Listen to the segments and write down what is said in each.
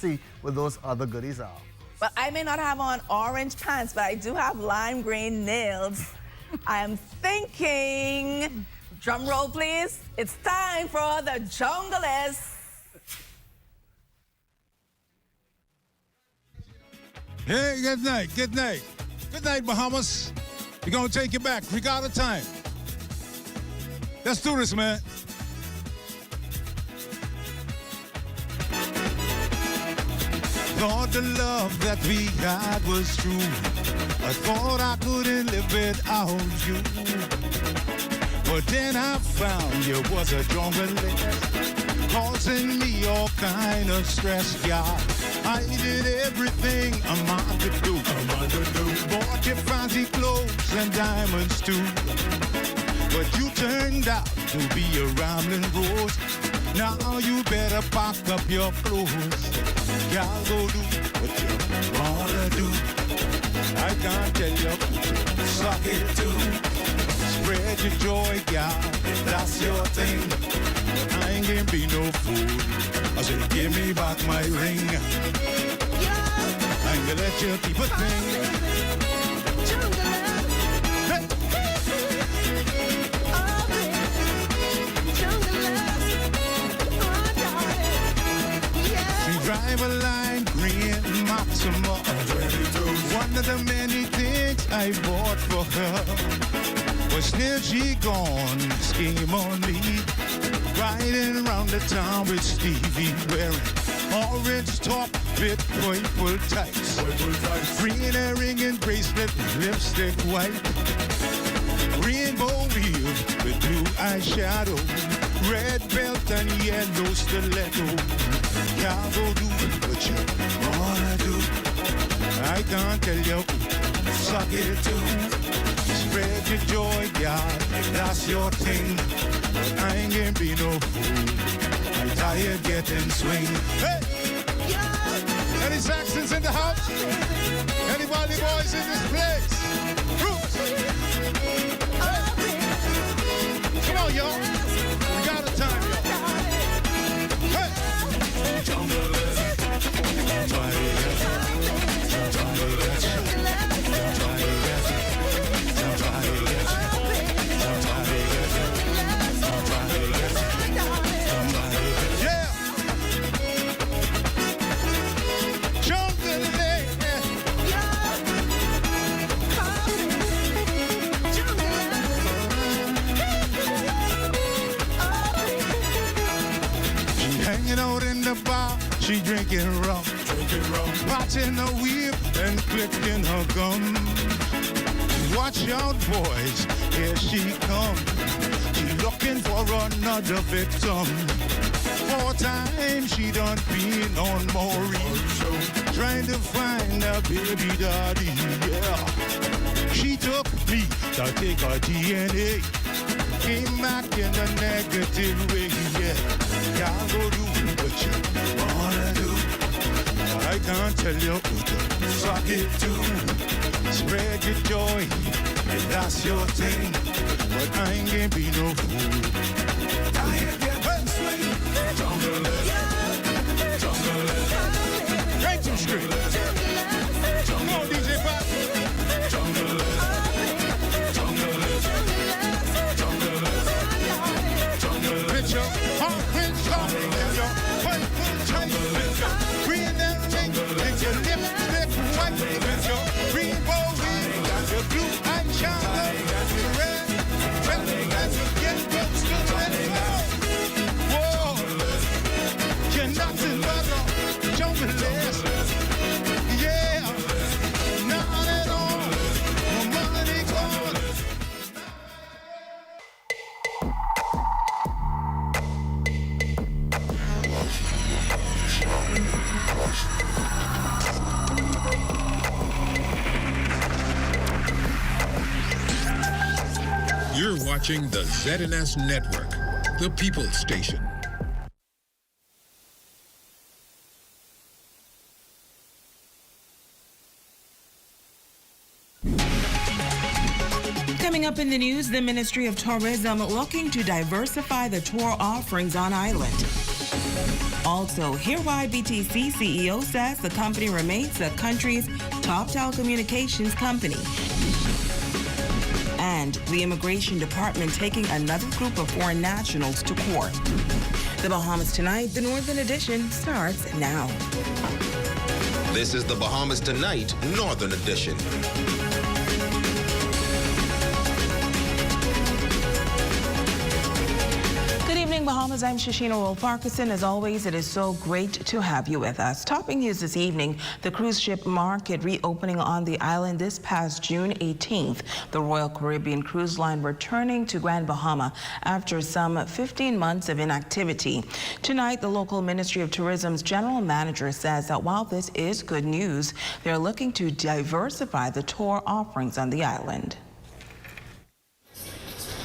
see what those other goodies are. But I may not have on orange pants, but I do have lime green nails. I am thinking, drum roll please, it's time for the Junglist. Hey, good night, good night. Good night, Bahamas. We're gonna take you back. We got the time. Let's do this, man. Thought the love that we had was true. I thought I couldn't live without you. But then I found you was a junglist, causing me all kind of stress, yeah. I did everything a man could do. Bought you fancy clothes and diamonds too. But you turned out to be a rambling rose. Now you better pack up your clothes. Y'all go do what you wanna do. I can't tell you, suck it too. Spread your joy, y'all, that's your thing. But I ain't gonna be no fool. I say, give me back my ring. I ain't gonna let you keep a thing. Hey. She drive a lime green Maxima. One of the many things I bought for her. But still she gone, scheme on me. Riding around the town with Stevie wearing orange top with purple tights. Green earring and bracelet, lipstick white. Rainbow wheel with blue eyeshadow. Red belt and yellow stiletto. Can't go do what you wanna do. I can't tell you, suck it too. Spread your joy, God, that's your thing. But I ain't gonna be no fool. I'm tired getting swing. Hey! Any Saxons in the house? Any Wally boys in this place? Roots! Hey! Come on, y'all. We got the time, y'all. Hey! She drinking rum, watching her whip and clicking her gum. Watch out, boys, here she comes. She looking for another victim. 4 times she done been on Maureen, trying to find a baby daddy, yeah. She took me to take her DNA, came back in a negative way, yeah. Y'all go do what you wanna do. I can't tell you what to suck it to. Spread your joy, if that's your thing. But I ain't gonna be no fool. I ain't getting swing. Jungle, break some strings. Come on, DJ Pop. Put your heart, put your heart, put your green and pink, and your lipstick white, with your rainbow wheel, your blue eyeshadow, your red, and your yellow stiletto. Whoa, you're nothing but a junglist. Yeah, not at all. No money gone. You're watching the ZNS Network, the People's Station. Coming up in the news, the Ministry of Tourism looking to diversify the tour offerings on island. Also, hear why BTC CEO says the company remains the country's top telecommunications company. And the Immigration Department taking another group of foreign nationals to court. The Bahamas Tonight, the Northern Edition, starts now. This is the Bahamas Tonight, Northern Edition. Good evening, Bahamas. I'm Shashina Roll-Parkinson. As always, it is so great to have you with us. Topping news this evening, the cruise ship market reopening on the island this past June 18th. The Royal Caribbean Cruise Line returning to Grand Bahama after some 15 months of inactivity. Tonight, the local Ministry of Tourism's general manager says that while this is good news, they're looking to diversify the tour offerings on the island.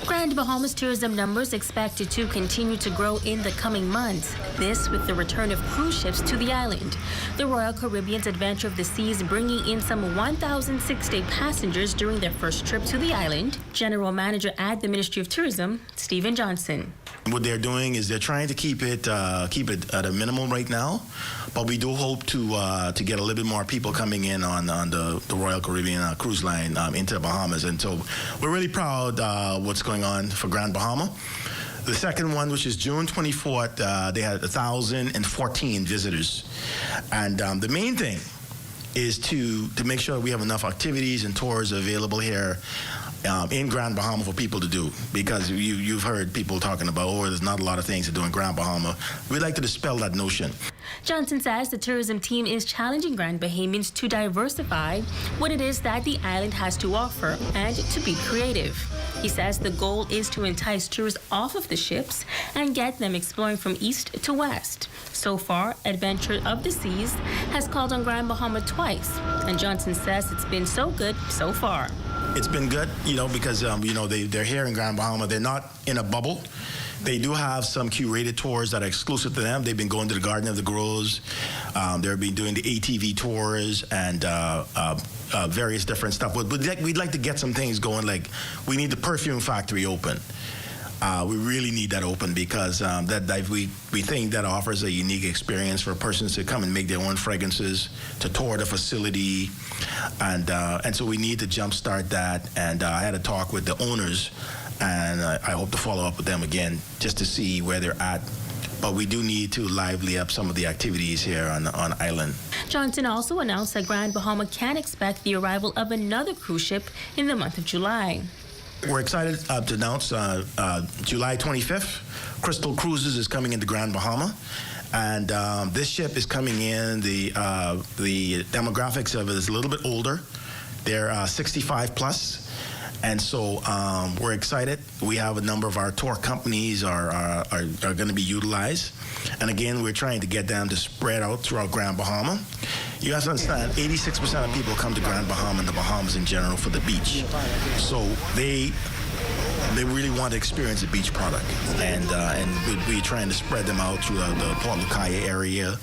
Grand Bahamas tourism numbers expected to continue to grow in the coming months. This with the return of cruise ships to the island. The Royal Caribbean's Adventure of the Seas bringing in some 1,060 passengers during their first trip to the island. General Manager at the Ministry of Tourism, Stephen Johnson. What they're doing is they're trying to keep it at a minimum right now, but we do hope to get a little bit more people coming in on the Royal Caribbean cruise line into the Bahamas, and so we're really proud what's going on for Grand Bahama. The second one, which is June 24th, they had 1,014 visitors, and the main thing is to make sure we have enough activities and tours available here in Grand Bahama for people to do, because you've heard people talking about, there's not a lot of things to do in Grand Bahama. We'd like to dispel that notion. Johnson says the tourism team is challenging Grand Bahamians to diversify what it is that the island has to offer and to be creative. He says the goal is to entice tourists off of the ships and get them exploring from east to west. So far, Adventure of the Seas has called on Grand Bahama twice, and Johnson says it's been so good so far. It's been good, because, they're here in Grand Bahama. They're not in a bubble. They do have some curated tours that are exclusive to them. They've been going to the Garden of the Groves. They've been doing the ATV tours and various different stuff. But we'd like to get some things going, like we need the perfume factory open. We really need that open because we think that offers a unique experience for persons to come and make their own fragrances, to tour the facility, and so we need to jumpstart that. And I had a talk with the owners, and I hope to follow up with them again just to see where they're at. But we do need to lively up some of the activities here on island. Johnson also announced that Grand Bahama can expect the arrival of another cruise ship in the month of July. We're excited to announce July 25th, Crystal Cruises is coming into Grand Bahama, and this ship is coming in. The demographics of it is a little bit older. They're 65 plus. And so we're excited. We have a number of our tour companies are going to be utilized. And again, we're trying to get them to spread out throughout Grand Bahama. You have to understand, 86% of people come to Grand Bahama and the Bahamas in general for the beach. So they really want to experience the beach product. And we're trying to spread them out through the Port Lucaya area,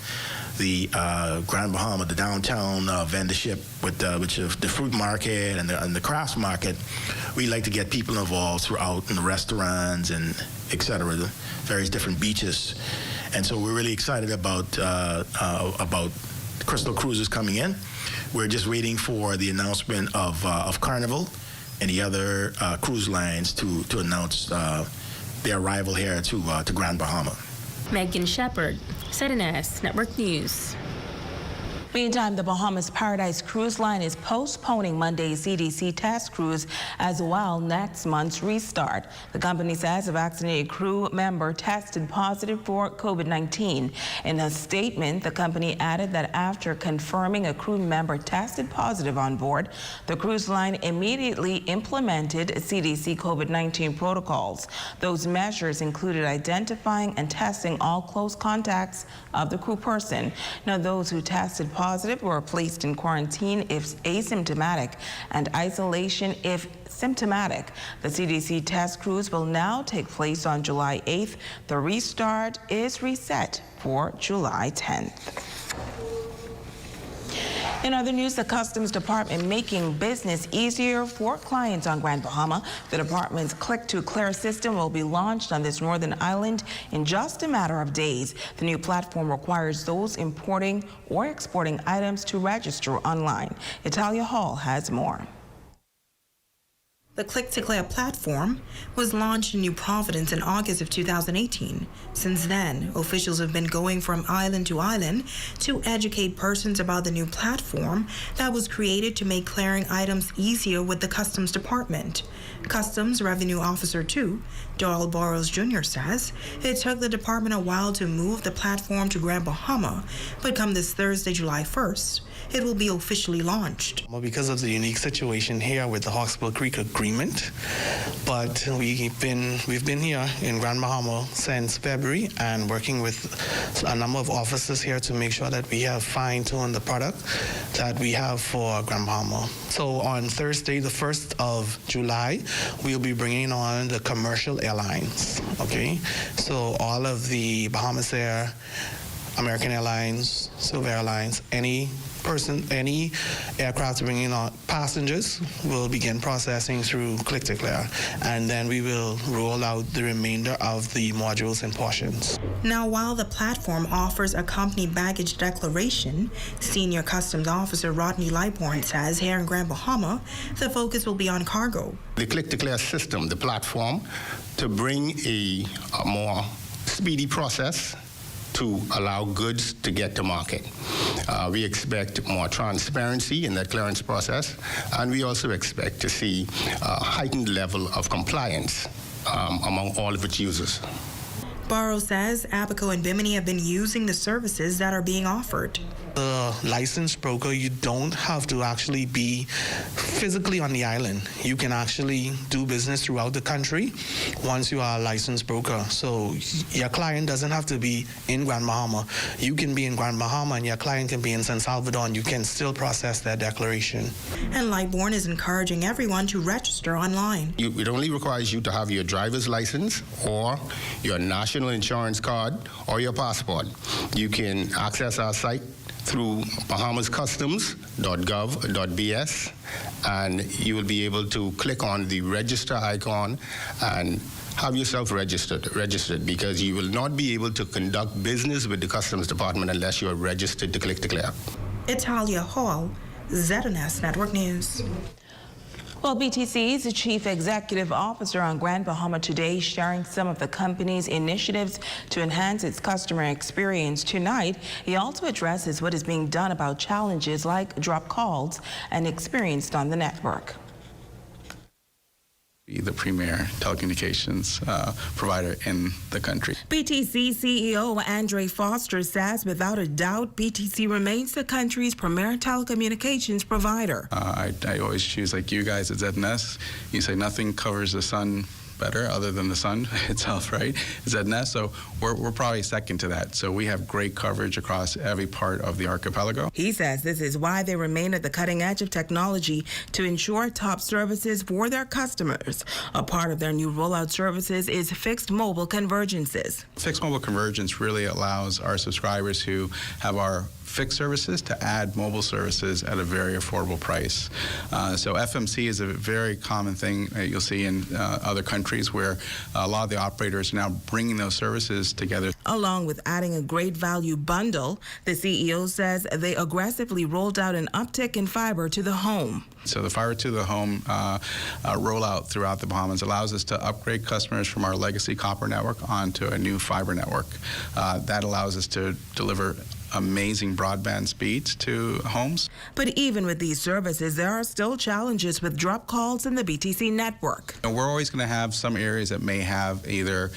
the Grand Bahama, the downtown vendorship with the fruit market and the crafts market. We like to get people involved throughout in the restaurants and et cetera, the various different beaches. And so we're really excited about Crystal Cruises coming in. We're just waiting for the announcement of Carnival and the other cruise lines to announce their arrival here to Grand Bahama. Megan Shepard, ZNS Network News. Meantime, the Bahamas Paradise Cruise Line is postponing Monday's CDC test cruise as well next month's restart. The company says a vaccinated crew member tested positive for COVID-19. In a statement, the company added that after confirming a crew member tested positive on board, the cruise line immediately implemented CDC COVID-19 protocols. Those measures included identifying and testing all close contacts of the crew person. Now, those who tested positive were placed in quarantine if asymptomatic and isolation if symptomatic. The CDC test cruise will now take place on July 8th. The restart is reset for July 10th. In other news, the Customs Department making business easier for clients on Grand Bahama. The department's Click to Clear system will be launched on this northern island in just a matter of days. The new platform requires those importing or exporting items to register online. Italia Hall has more. The Click to Clear platform was launched in New Providence in August of 2018. Since then, officials have been going from island to island to educate persons about the new platform that was created to make clearing items easier with the Customs Department. Customs Revenue Officer 2, Doyle Burrows Jr. says it took the department a while to move the platform to Grand Bahama, but come this Thursday, July 1st, it will be officially launched. Well, because of the unique situation here with the Hawksbill Creek Agreement, but we've been here in Grand Bahama since February and working with a number of officers here to make sure that we have fine-tuned the product that we have for Grand Bahama. So on Thursday, the 1st of July, we'll be bringing on the commercial airlines, okay? So all of the Bahamas Air, American Airlines, Silver Airlines, any aircraft bringing on passengers will begin processing through Click to Clear, and then we will roll out the remainder of the modules and portions. Now, while the platform offers a company baggage declaration, Senior Customs Officer Rodney Lightbourne says here in Grand Bahama, the focus will be on cargo. The Click to Clear system, the platform, to bring a more speedy process to allow goods to get to market. We expect more transparency in that clearance process, and we also expect to see a heightened level of compliance among all of its users. Burrows says Abaco and Bimini have been using the services that are being offered. The licensed broker, you don't have to actually be physically on the island. You can actually do business throughout the country once you are a licensed broker. So your client doesn't have to be in Grand Bahama. You can be in Grand Bahama and your client can be in San Salvador, and you can still process their declaration. And Lightbourne is encouraging everyone to register online. It only requires you to have your driver's license or your national insurance card or your passport. You can access our site through bahamascustoms.gov.bs, and you will be able to click on the register icon and have yourself registered, because you will not be able to conduct business with the Customs Department unless you are registered to Click to Clear. Italia Hall, ZNS Network News. Well, BTC's chief executive officer on Grand Bahama today sharing some of the company's initiatives to enhance its customer experience. Tonight, he also addresses what is being done about challenges like drop calls and experienced on the network. The premier telecommunications provider in the country. BTC CEO Andre Foster says without a doubt, BTC remains the country's premier telecommunications provider. I always choose, like you guys at ZNS, you say nothing covers the sun better other than the sun itself, right? ZNS, so we're probably second to that. So we have great coverage across every part of the archipelago. He says this is why they remain at the cutting edge of technology to ensure top services for their customers. A part of their new rollout services is fixed mobile convergences. Fixed mobile convergence really allows our subscribers who have our fixed services to add mobile services at a very affordable price. So FMC is a very common thing that you'll see in other countries where a lot of the operators are now bringing those services together. Along with adding a great value bundle, the CEO says they aggressively rolled out an uptick in fiber to the home. So the fiber to the home rollout throughout the Bahamas allows us to upgrade customers from our legacy copper network onto a new fiber network. That allows us to deliver amazing broadband speeds to homes. But even with these services, there are still challenges with drop calls in the BTC network. And we're always going to have some areas that may have either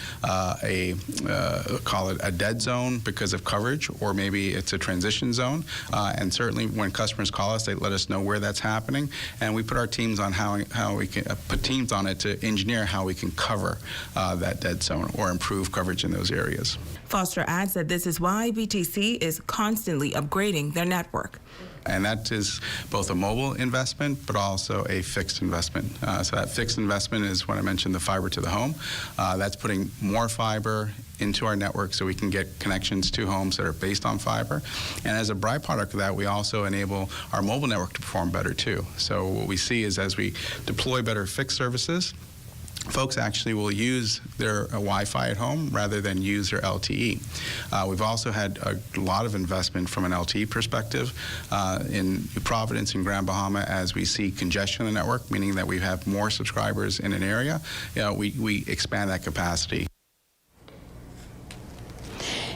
call it a dead zone because of coverage, or maybe it's a transition zone. And certainly when customers call us, they let us know where that's happening, and we put our teams on how we can put teams on it to engineer how we can cover that dead zone or improve coverage in those areas. Foster adds that this is why BTC is constantly upgrading their network. And that is both a mobile investment, but also a fixed investment. So that fixed investment is when I mentioned the fiber to the home. That's putting more fiber into our network so we can get connections to homes that are based on fiber. And as a byproduct of that, we also enable our mobile network to perform better too. So what we see is as we deploy better fixed services, folks actually will use their Wi-Fi at home rather than use their LTE. We've also had a lot of investment from an LTE perspective in Providence and Grand Bahama as we see congestion in the network, meaning that we have more subscribers in an area. We expand that capacity.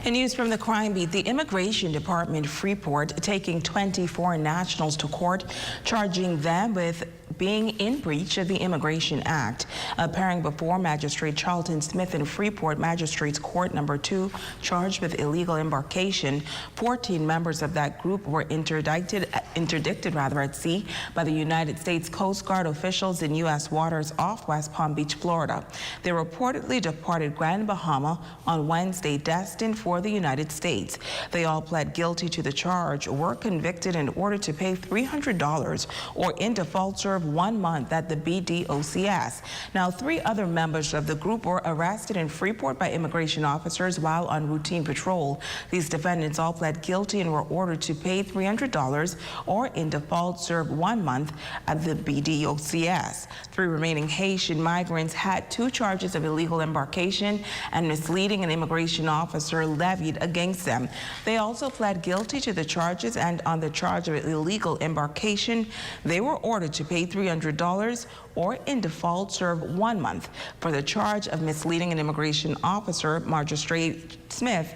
In news from the crime beat, the Immigration Department Freeport taking 24 nationals to court, charging them with being in breach of the Immigration Act. Appearing before Magistrate Charlton Smith in Freeport Magistrates Court Number 2, charged with illegal embarkation. 14 members of that group were interdicted at sea by the United States Coast Guard officials in U.S. waters off West Palm Beach, Florida. They reportedly departed Grand Bahama on Wednesday, destined for the United States. They all pled guilty to the charge, were convicted in order to pay $300 or in default serve 1 month at the BDOCS. Now, 3 other members of the group were arrested in Freeport by immigration officers while on routine patrol. These defendants all pled guilty and were ordered to pay $300 or in default serve 1 month at the BDOCS. 3 remaining Haitian migrants had 2 charges of illegal embarkation and misleading an immigration officer levied against them. They also pled guilty to the charges, and on the charge of illegal embarkation, they were ordered to pay $300 or in default serve 1 month. For the charge of misleading an immigration officer, Magistrate Smith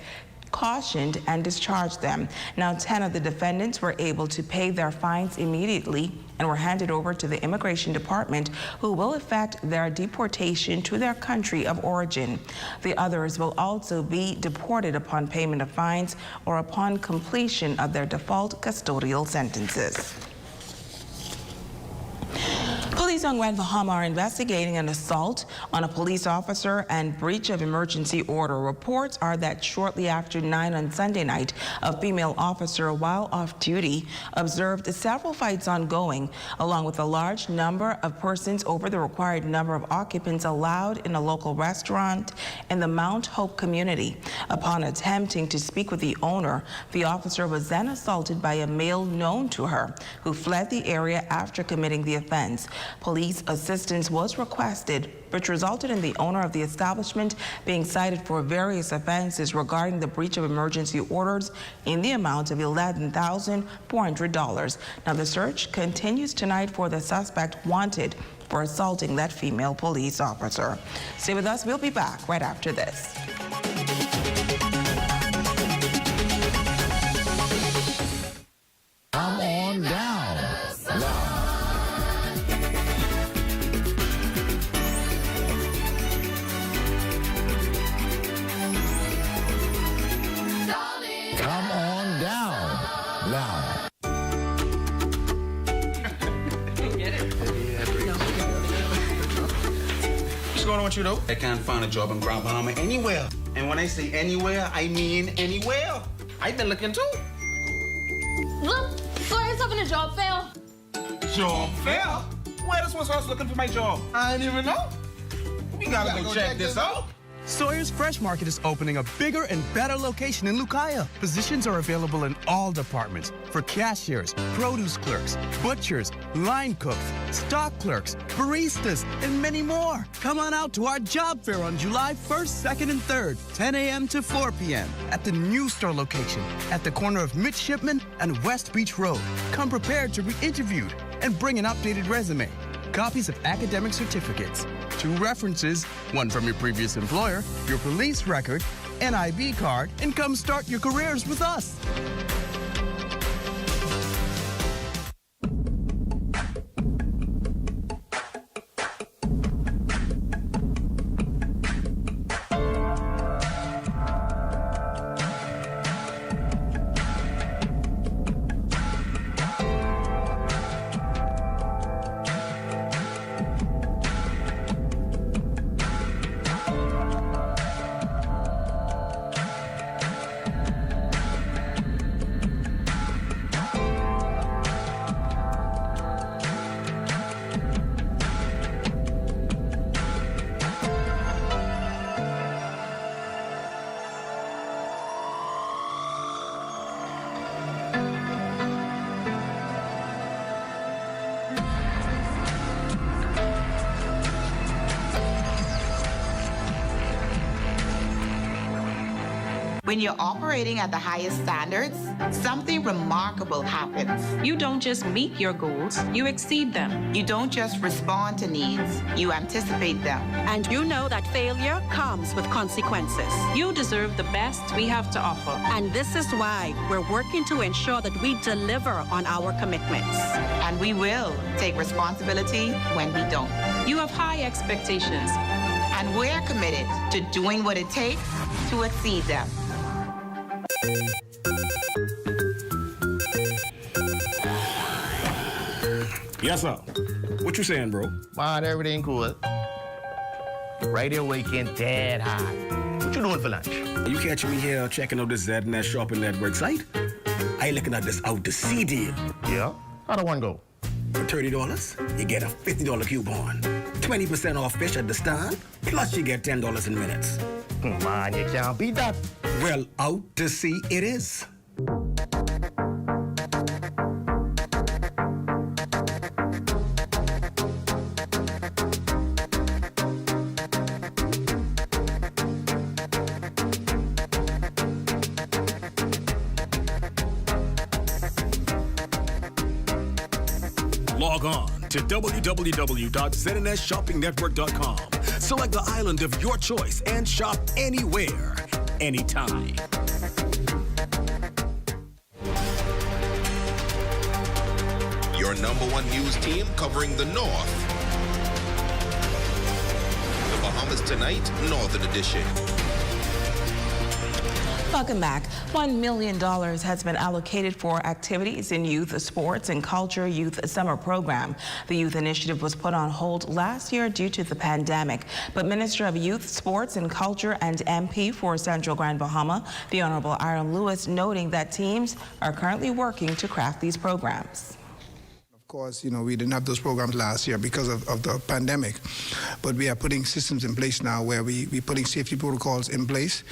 cautioned and discharged them. Now, 10 of the defendants were able to pay their fines immediately and were handed over to the Immigration Department, who will effect their deportation to their country of origin. The others will also be deported upon payment of fines or upon completion of their default custodial sentences. Police on Grand Bahama are investigating an assault on a police officer and breach of emergency order. Reports are that shortly after 9 on Sunday night, a female officer, while off duty, observed several fights ongoing, along with a large number of persons over the required number of occupants allowed in a local restaurant in the Mount Hope community. Upon attempting to speak with the owner, the officer was then assaulted by a male known to her, who fled the area after committing the offense. Police assistance was requested, which resulted in the owner of the establishment being cited for various offenses regarding the breach of emergency orders in the amount of $11,400. Now, the search continues tonight for the suspect wanted for assaulting that female police officer. Stay with us. We'll be back right after this. Come on down. Come on down. Now. What's going on with you, though? I can't find a job in Grand Bahama anywhere. And when I say anywhere, I mean anywhere. I've been looking too. Look, so I was having a job fair. Job fair? Where this was I was looking for my job? I didn't even know. We gotta go check this out. Sawyer's Fresh Market is opening a bigger and better location in Lucaya. Positions are available in all departments for cashiers, produce clerks, butchers, line cooks, stock clerks, baristas, and many more. Come on out to our job fair on July 1st, 2nd, and 3rd, 10 a.m. to 4 p.m. at the new store location at the corner of Midshipman and West Beach Road. Come prepared to be interviewed and bring an updated resume, copies of academic certificates, 2 references, 1 from your previous employer, your police record, NIV card, and come start your careers with us. When you're operating at the highest standards, something remarkable happens. You don't just meet your goals, you exceed them. You don't just respond to needs, you anticipate them. And you know that failure comes with consequences. You deserve the best we have to offer. And this is why we're working to ensure that we deliver on our commitments. And we will take responsibility when we don't. You have high expectations. And we're committed to doing what it takes to exceed them. Yes, sir. What you saying, bro? Man, everything cool. Right here waking dead hot. What you doing for lunch? You catching me here checking out this ZNS Shopping Network site? I looking at this out to sea deal. Yeah? How do one go? For $30, you get a $50 coupon. 20% off fish at the stand, plus you get $10 in minutes. Man, you can't beat that. Well, out to sea it is. Log on to www.znsshoppingnetwork.com. Select the island of your choice and shop anywhere, anytime. Your #1 news team covering the North. The Bahamas Tonight, Northern Edition. Welcome back. $1 million has been allocated for activities in youth sports and culture youth summer program. The youth initiative was put on hold last year due to the pandemic. But Minister of Youth, Sports and Culture and MP for Central Grand Bahama, the Honorable Aaron Lewis, noting that teams are currently working to craft these programs. Of course, we didn't have those programs last year because of the pandemic, but we are putting systems in place now where we're putting safety protocols in place,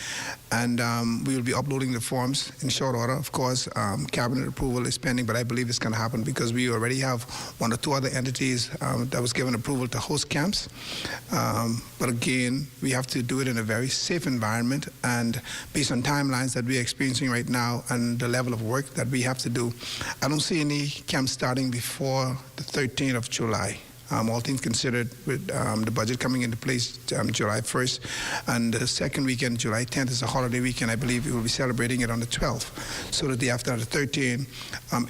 and we will be uploading the forms in short order. Of course, cabinet approval is pending, but I believe it's going to happen because we already have 1 or 2 other entities that was given approval to host camps. But again, we have to do it in a very safe environment, and based on timelines that we're experiencing right now and the level of work that we have to do, I don't see any camps starting before the 13th of July. All things considered, with the budget coming into place July 1st, and the second weekend, July 10th, is a holiday weekend. I believe we will be celebrating it on the 12th, so that the after the 13th,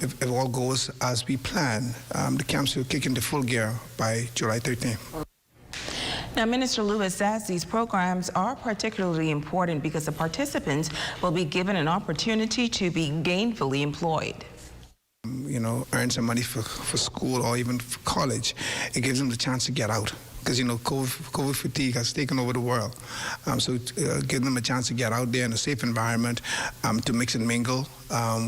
if all goes as we plan, the camps will kick into full gear by July 13th. Now, Minister Lewis says these programs are particularly important because the participants will be given an opportunity to be gainfully employed. Earn some money for school or even for college. It gives them the chance to get out because, COVID fatigue has taken over the world. So give them a chance to get out there in a safe environment, to mix and mingle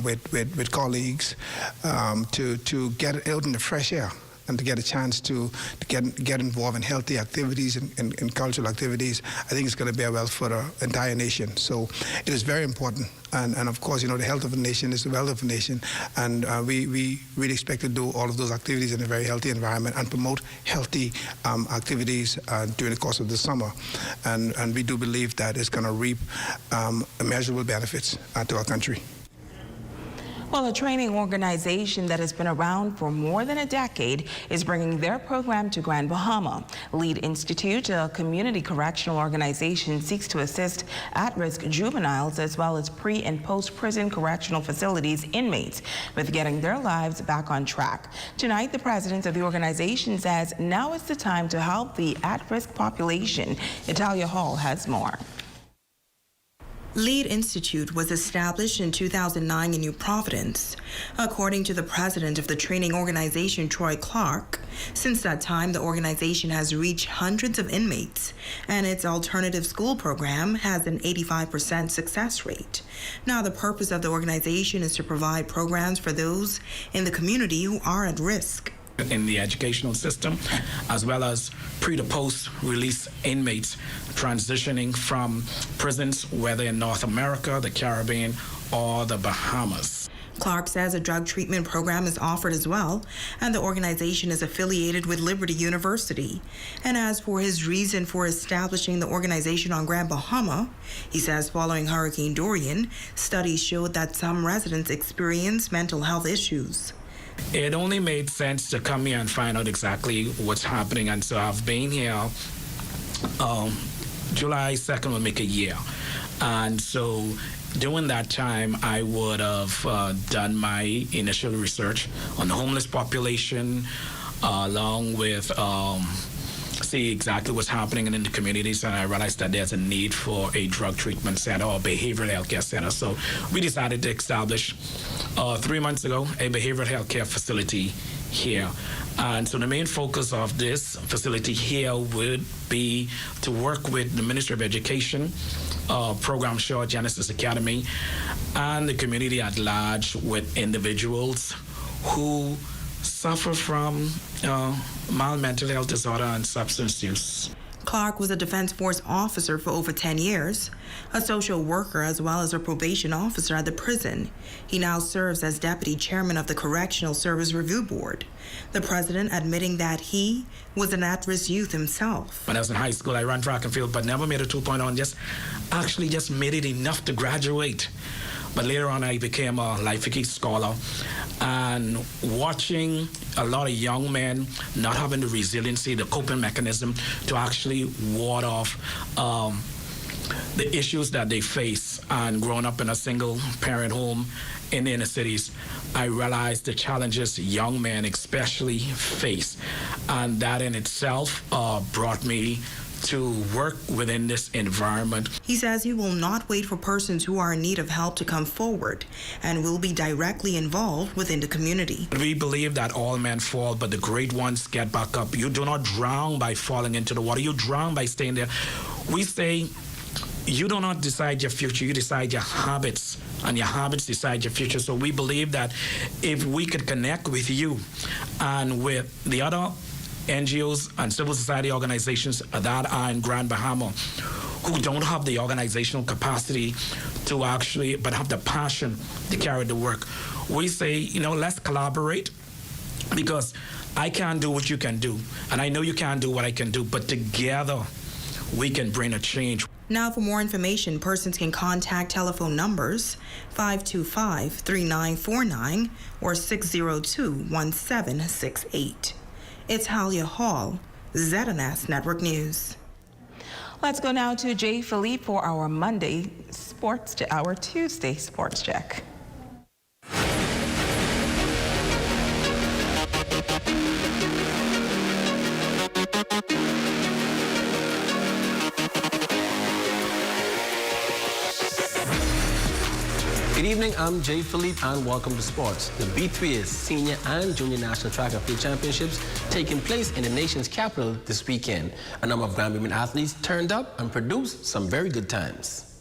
with colleagues, to get out in the fresh air, and to get a chance to get involved in healthy activities and cultural activities. I think it's going to bear well for the entire nation. So it is very important. And of course, the health of a nation is the wealth of a nation. And we really expect to do all of those activities in a very healthy environment and promote healthy activities during the course of the summer. And we do believe that it's going to reap immeasurable benefits to our country. Well, a training organization that has been around for more than a decade is bringing their program to Grand Bahama. Lead Institute, a community correctional organization, seeks to assist at-risk juveniles as well as pre- and post-prison correctional facilities inmates with getting their lives back on track. Tonight, the president of the organization says now is the time to help the at-risk population. Italia Hall has more. Lead Institute was established in 2009 in New Providence. According to the president of the training organization, Troy Clark, since that time, the organization has reached hundreds of inmates, and its alternative school program has an 85% success rate. Now, the purpose of the organization is to provide programs for those in the community who are at risk. In the educational system, as well as pre to post release inmates transitioning from prisons, whether in North America, the Caribbean, or the Bahamas. Clark says a drug treatment program is offered as well, and the organization is affiliated with Liberty University. And as for his reason for establishing the organization on Grand Bahama, he says following Hurricane Dorian, studies showed that some residents experience mental health issues. It only made sense to come here and find out exactly what's happening, and so I've been here. July 2nd will make a year, and so during that time, I would have done my initial research on the homeless population, along with see exactly what's happening in the communities, and I realized that there's a need for a drug treatment center or behavioral health care center. So we decided to establish 3 months ago a behavioral health care facility here. And so the main focus of this facility here would be to work with the Ministry of Education, Program Shaw Genesis Academy, and the community at large with individuals who suffer from mild mental health disorder and substance use. Clark was a Defense Force officer for over 10 years, a social worker as well as a probation officer at the prison. He now serves as deputy chairman of the Correctional Service Review Board. The president admitting that he was an at-risk youth himself. When I was in high school, I ran track and field, but never made a 2.0, just made it enough to graduate. But later on, I became a Life Key scholar, and watching a lot of young men not having the resiliency, the coping mechanism to actually ward off the issues that they face, and growing up in a single-parent home in the inner cities, I realized the challenges young men especially face, and that in itself brought me to work within this environment. He says he will not wait for persons who are in need of help to come forward and will be directly involved within the community. We believe that all men fall, but the great ones get back up. You do not drown by falling into the water. You drown by staying there. We say you do not decide your future, you decide your habits, and your habits decide your future. So we believe that if we could connect with you and with the other NGOs and civil society organizations that are in Grand Bahama who don't have the organizational capacity to actually, but have the passion to carry the work, we say, let's collaborate, because I can't do what you can do, and I know you can't do what I can do, but together we can bring a change. Now, for more information, persons can contact telephone numbers 525-3949 or 602-1768. It's Halia Hall, ZNS Network News. Let's go now to Jay Philippe for our Tuesday sports check. Good evening, I'm Jay Philippe and welcome to sports. The B3's Senior and Junior National Track and Field Championships taking place in the nation's capital this weekend. A number of Grand Bahama athletes turned up and produced some very good times.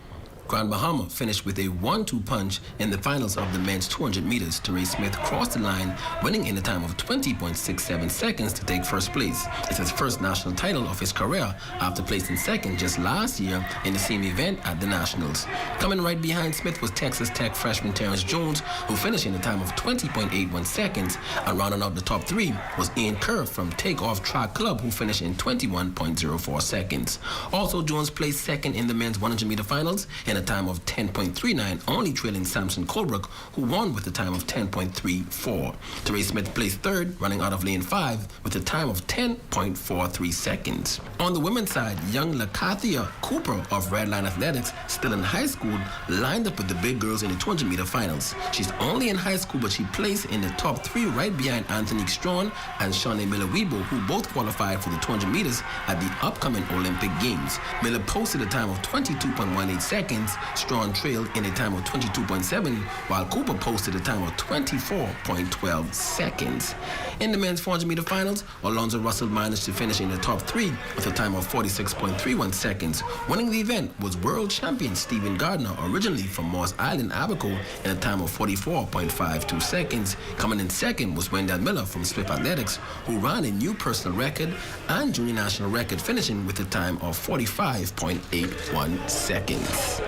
Grand Bahama finished with a 1-2 punch in the finals of the men's 200 meters. Terry Smith crossed the line, winning in a time of 20.67 seconds to take first place. It's his first national title of his career after placing second just last year in the same event at the Nationals. Coming right behind Smith was Texas Tech freshman Terrence Jones, who finished in a time of 20.81 seconds, and rounding out the top three was Ian Kerr from Takeoff Track Club, who finished in 21.04 seconds. Also, Jones placed second in the men's 100-meter finals in a time of 10.39, only trailing Samson Colebrook, who won with a time of 10.34. Terry Smith placed third, running out of lane 5 with a time of 10.43 seconds. On the women's side, young Lakathia Cooper of Redline Athletics, still in high school, lined up with the big girls in the 200-meter finals. She's only in high school, but she placed in the top 3 right behind Anthony Strawn and Shawnee Miller-Weibo, who both qualified for the 200 meters at the upcoming Olympic Games. Miller posted a time of 22.18 seconds. Strawn trailed in a time of 22.7, while Cooper posted a time of 24.12 seconds. In the men's 400-meter finals, Alonzo Russell managed to finish in the top 3 with a time of 46.31 seconds. Winning the event was world champion Stephen Gardner, originally from Moss Island, Abaco, in a time of 44.52 seconds. Coming in second was Wendell Miller from Swift Athletics, who ran a new personal record and junior national record, finishing with a time of 45.81 seconds.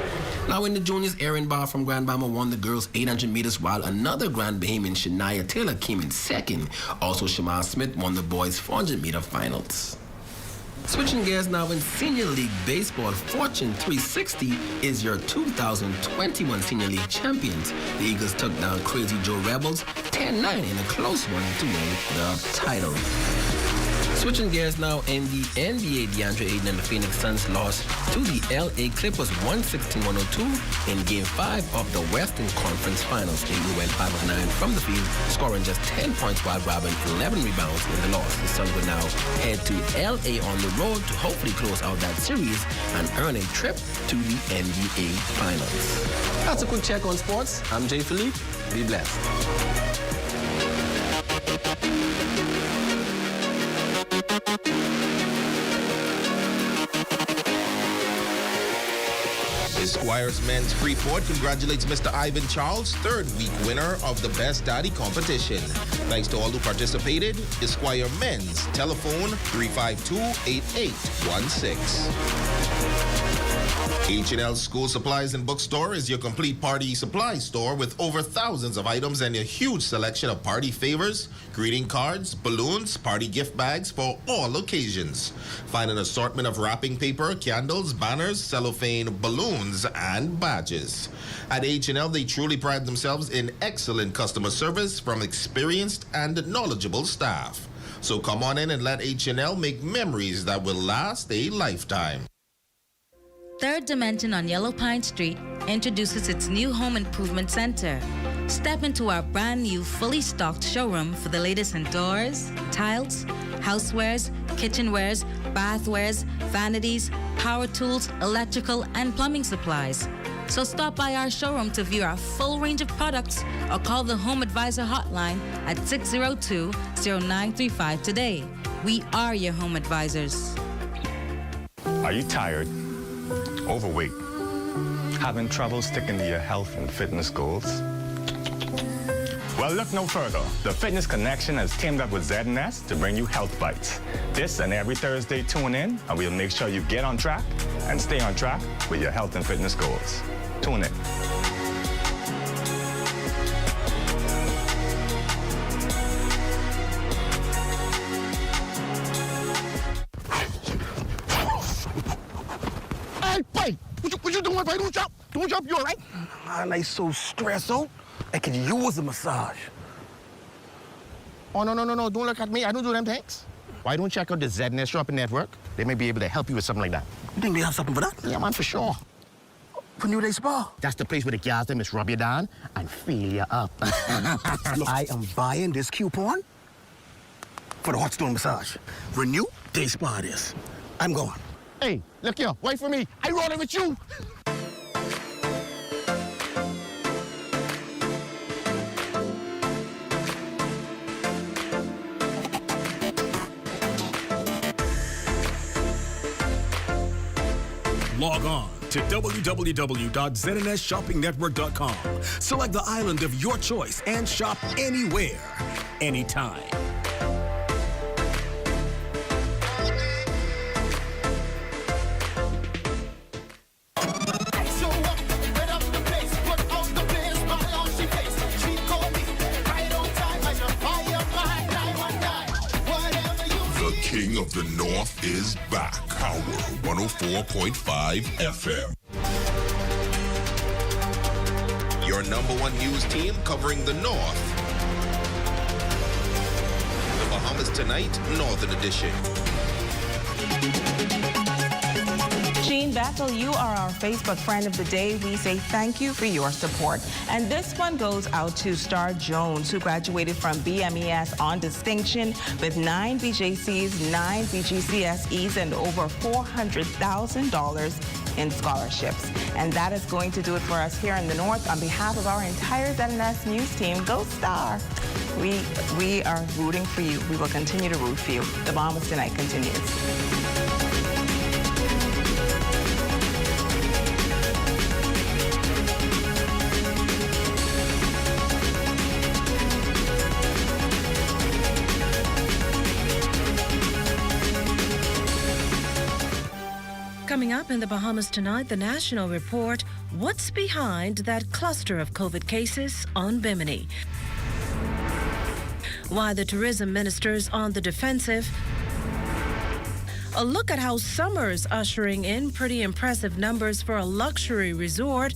Now in the juniors, Erin Barr from Grand Bahama won the girls 800 meters, while another Grand Bahamian, Shania Taylor, came in second. Also, Shamar Smith won the boys 400 meter finals. Switching gears now in Senior League Baseball, Fortune 360 is your 2021 Senior League champions. The Eagles took down Crazy Joe Rebels 10-9 in a close one to win the title. Switching gears now in the NBA, DeAndre Ayton and the Phoenix Suns lost to the LA Clippers 116-102 in Game 5 of the Western Conference Finals. Ayton went 5 of 9 from the field, scoring just 10 points while grabbing 11 rebounds in the loss. The Suns will now head to LA on the road to hopefully close out that series and earn a trip to the NBA Finals. That's a quick check on sports. I'm Jay Philippe. Be blessed. Esquire's Men's Freeport congratulates Mr. Ivan Charles, third week winner of the Best Daddy competition. Thanks to all who participated. Esquire Men's, telephone 352-8816. H&L School Supplies and Bookstore is your complete party supply store with over thousands of items and a huge selection of party favors, greeting cards, balloons, party gift bags for all occasions. Find an assortment of wrapping paper, candles, banners, cellophane, balloons, and badges. At H&L, they truly pride themselves in excellent customer service from experienced and knowledgeable staff. So come on in and let H&L make memories that will last a lifetime. Third Dimension on Yellow Pine Street introduces its new home improvement center. Step into our brand new fully stocked showroom for the latest in doors, tiles, housewares, kitchenwares, bathwares, vanities, power tools, electrical, and plumbing supplies. So stop by our showroom to view our full range of products or call the Home Advisor hotline at 602-0935 today. We are your home advisors. Are you tired? Overweight? Having trouble sticking to your health and fitness goals? Well, look no further. The Fitness Connection has teamed up with Z&S to bring you Health Bites. This and every Thursday, tune in, and we'll make sure you get on track and stay on track with your health and fitness goals. Tune in. Hey, what you doing, buddy? Don't jump, you all right? Man, I so stressed out. I could use a massage. Oh, no, don't look at me. I don't do them things. Why don't you check out the Z&S Shopping Network? They may be able to help you with something like that. You think they have something for that? Yeah, man, for sure. For New Day Spa? That's the place where the girls them just rub you down and fill you up. Look, I am buying this coupon for the hot stone massage. Renew Day Spa it is. I'm going. Hey, look here, wait for me. I rolling with you. Log on to www.znsshoppingnetwork.com. Select the island of your choice and shop anywhere, anytime. King of the North is back. Power 104.5 FM. Your #1 news team covering the North. The Bahamas Tonight, Northern Edition. Jean Bethel, you are our Facebook friend of the day. We say thank you for your support. And this one goes out to Star Jones, who graduated from BMES on distinction with 9 BJCs, 9 BGCSEs, and over $400,000 in scholarships. And that is going to do it for us here in the North. On behalf of our entire Z&S News team, go Star! We are rooting for you. We will continue to root for you. The Bahamas Tonight continues. Coming up in the Bahamas Tonight, the National Report, What's behind that cluster of COVID cases on Bimini? Why the tourism minister's on the defensive? A look at how summer's ushering in pretty impressive numbers for a luxury resort.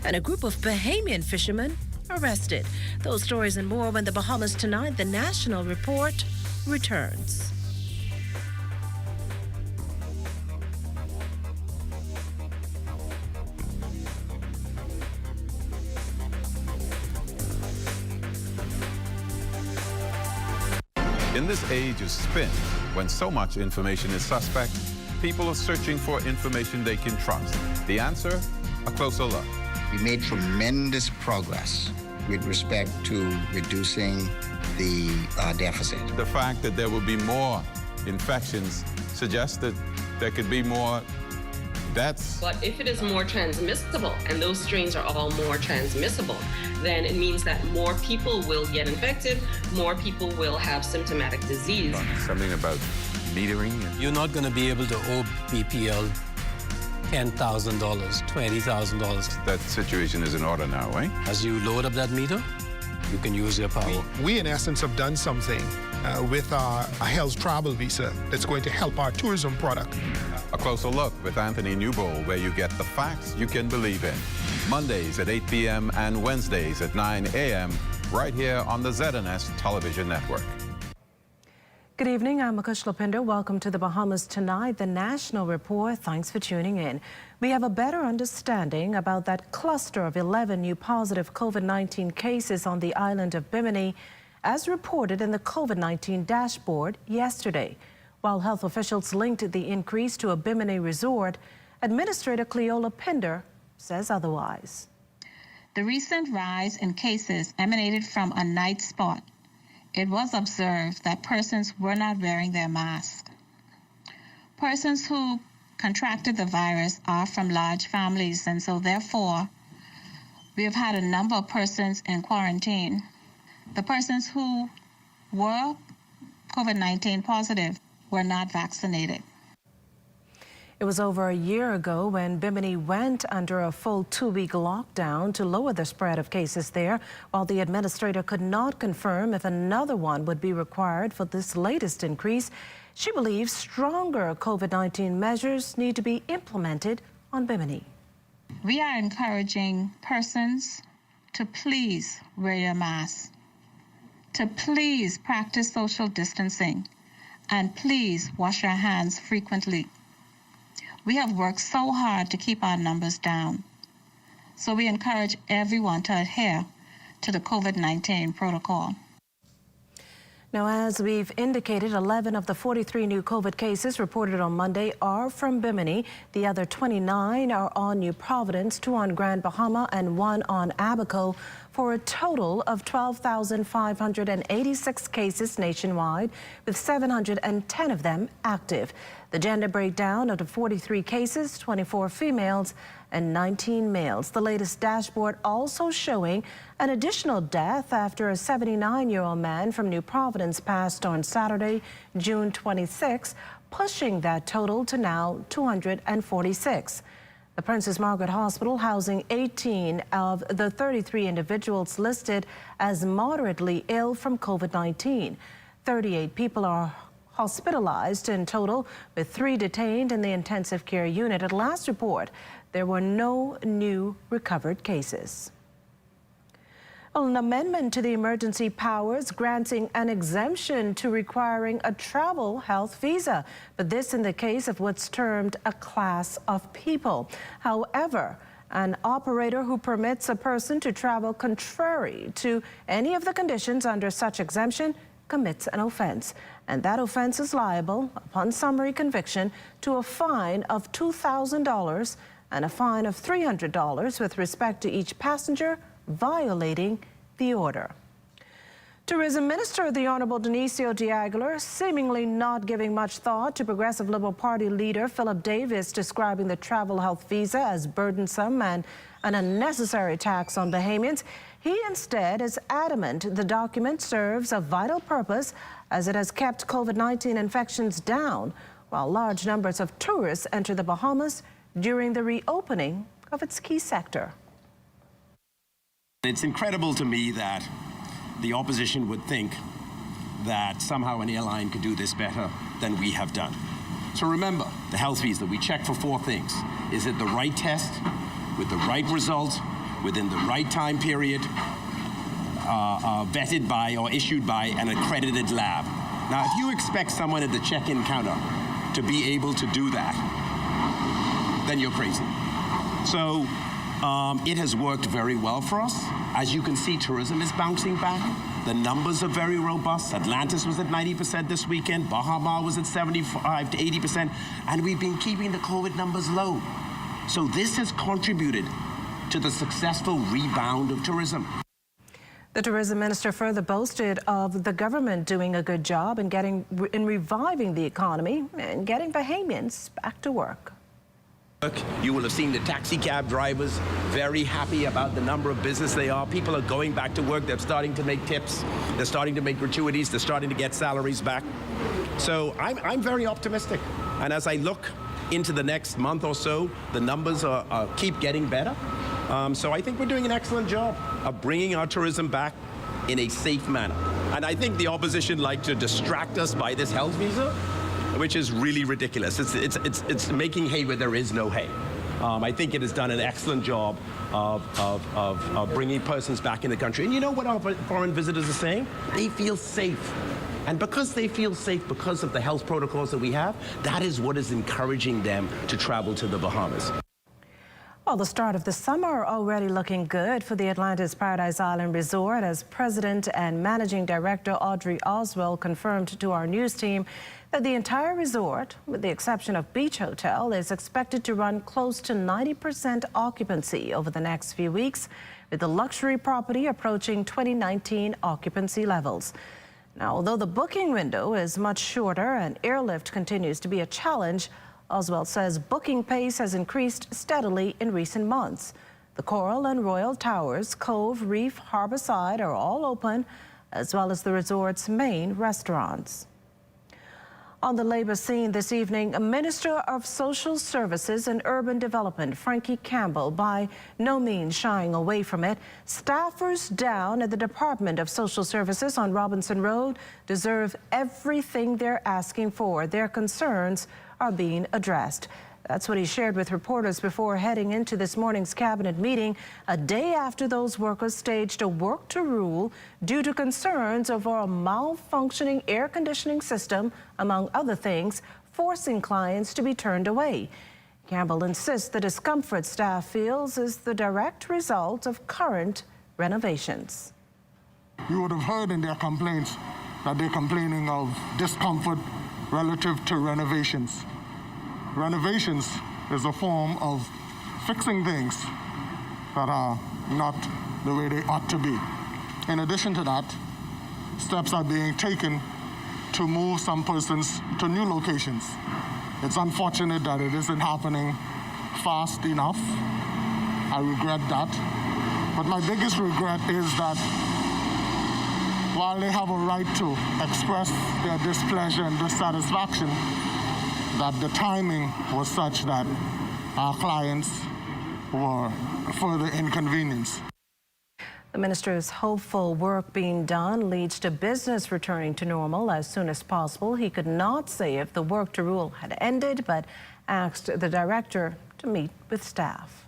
And a group of Bahamian fishermen arrested. Those stories and more when the Bahamas Tonight, the National Report, returns. In this age of spin, when so much information is suspect, people are searching for information they can trust. The answer? A closer look. We made tremendous progress with respect to reducing the deficit. The fact that there will be more infections suggests that there could be more deaths. But if it is more transmissible, and those strains are all more transmissible, then it means that more people will get infected, more people will have symptomatic disease. Something about metering. You're not going to be able to owe BPL $10,000, $20,000. That situation is in order now, eh? As you load up that meter, you can use your power. We in essence have done something with our health travel visa that's going to help our tourism product. A closer look with Anthony Newbold, where you get the facts you can believe in. Mondays at 8 p.m. and Wednesdays at 9 a.m. right here on the ZNS Television Network. Good evening, I'm Akush Lopinder. Welcome to the Bahamas Tonight, the National Report. Thanks for tuning in. We have a better understanding about that cluster of 11 new positive COVID-19 cases on the island of Bimini, as reported in the COVID-19 dashboard yesterday. While health officials linked the increase to a Bimini resort, Administrator Cleola Pinder says otherwise. The recent rise in cases emanated from a night spot. It was observed that persons were not wearing their masks. Persons who contracted the virus are from large families, and so therefore we have had a number of persons in quarantine. The persons who were COVID-19 positive were not vaccinated. It was over a year ago when Bimini went under a full 2-week lockdown to lower the spread of cases there, while the administrator could not confirm if another one would be required for this latest increase. She believes stronger COVID-19 measures need to be implemented on Bimini. We are encouraging persons to please wear your mask, to please practice social distancing, and please wash your hands frequently. We have worked so hard to keep our numbers down, so we encourage everyone to adhere to the COVID-19 protocol. Now, as we've indicated, 11 of the 43 new COVID cases reported on Monday are from Bimini. The other 29 are on New Providence, 2 on Grand Bahama, and 1 on Abaco, for a total of 12,586 cases nationwide, with 710 of them active. The gender breakdown of the 43 cases, 24 females and 19 males. The latest dashboard also showing an additional death after a 79-year-old man from New Providence passed on Saturday, June 26, pushing that total to now 246. The Princess Margaret Hospital housing 18 of the 33 individuals listed as moderately ill from COVID-19. 38 people are hospitalized in total, with 3 detained in the intensive care unit. At last report, there were no new recovered cases. An amendment to the emergency powers granting an exemption to requiring a travel health visa, but this in the case of what's termed a class of people. However, an operator who permits a person to travel contrary to any of the conditions under such exemption commits an offense, and that offense is liable, upon summary conviction, to a fine of $2,000 and a fine of $300 with respect to each passenger violating the order. Tourism Minister, the Honorable Dionisio de Aguilar, seemingly not giving much thought to Progressive Liberal Party leader Philip Davis describing the travel health visa as burdensome and an unnecessary tax on Bahamians. He instead is adamant the document serves a vital purpose as it has kept COVID-19 infections down while large numbers of tourists enter the Bahamas during the reopening of its key sector. It's incredible to me that the opposition would think that somehow an airline could do this better than we have done. So remember, the health visa, we check for 4 things. Is it the right test, with the right result, within the right time period, vetted by or issued by an accredited lab? Now, if you expect someone at the check-in counter to be able to do that, then you're crazy. So it has worked very well for us. As you can see, tourism is bouncing back. The numbers are very robust. Atlantis was at 90% this weekend. Bahama was at 75 to 80%. And we've been keeping the COVID numbers low. So this has contributed to the successful rebound of tourism. The tourism minister further boasted of the government doing a good job in reviving the economy and getting Bahamians back to work. You will have seen the taxi cab drivers very happy about the number of business they are. People are going back to work. They're starting to make tips. They're starting to make gratuities. They're starting to get salaries back. So I'm very optimistic. And as I look into the next month or so, the numbers keep getting better. So I think we're doing an excellent job of bringing our tourism back in a safe manner. And I think the opposition like to distract us by this health visa, which is really ridiculous. It's making hay where there is no hay. I think it has done an excellent job of bringing persons back in the country. And you know what our foreign visitors are saying? They feel safe. And because they feel safe because of the health protocols that we have, that is what is encouraging them to travel to the Bahamas. Well, the start of the summer already looking good for the Atlantis Paradise Island Resort, as President and Managing Director Audrey Oswald confirmed to our news team that the entire resort, with the exception of Beach Hotel, is expected to run close to 90% occupancy over the next few weeks, with the luxury property approaching 2019 occupancy levels. Now, although the booking window is much shorter and airlift continues to be a challenge, Oswald says booking pace has increased steadily in recent months. The Coral and Royal Towers, Cove, Reef, Harborside are all open, as well as the resort's main restaurants. On the labor scene this evening, Minister of Social Services and Urban Development Frankie Campbell, by no means shying away from it. Staffers down at the Department of Social Services on Robinson Road deserve everything they're asking for. Their concerns are being addressed. That's what he shared with reporters before heading into this morning's cabinet meeting, a day after those workers staged a work to rule due to concerns over a malfunctioning air conditioning system, among other things, forcing clients to be turned away. Campbell insists the discomfort staff feels is the direct result of current renovations. You would have heard in their complaints that they're complaining of discomfort relative to renovations. Renovations is a form of fixing things that are not the way they ought to be. In addition to that, steps are being taken to move some persons to new locations. It's unfortunate that it isn't happening fast enough. I regret that. But my biggest regret is that while they have a right to express their displeasure and dissatisfaction, that the timing was such that our clients were further inconvenienced. The minister is hopeful work being done leads to business returning to normal as soon as possible. He could not say if the work to rule had ended, but asked the director to meet with staff.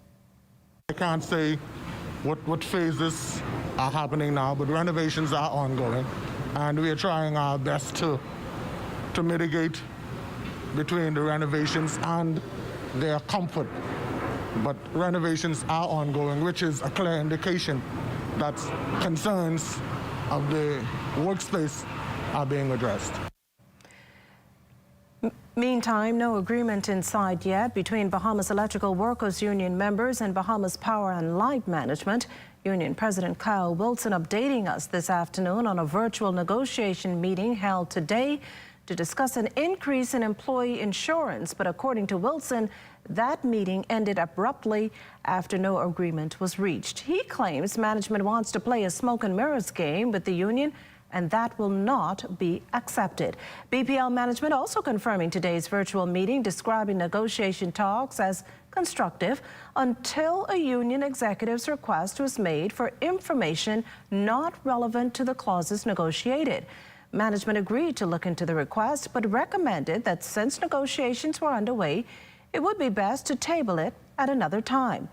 I can't say what phases are happening now, but renovations are ongoing, and we are trying our best to mitigate between the renovations and their comfort. But renovations are ongoing, which is a clear indication that concerns of the workspace are being addressed. Meantime, no agreement in sight yet between Bahamas Electrical Workers Union members and Bahamas Power and Light Management. Union President Kyle Wilson updating us this afternoon on a virtual negotiation meeting held today to discuss an increase in employee insurance. But according to Wilson, that meeting ended abruptly after no agreement was reached. He claims management wants to play a smoke and mirrors game with the union, and that will not be accepted. BPL management also confirming today's virtual meeting, describing negotiation talks as constructive until a union executive's request was made for information not relevant to the clauses negotiated. Management agreed to look into the request, but recommended that since negotiations were underway, it would be best to table it at another time.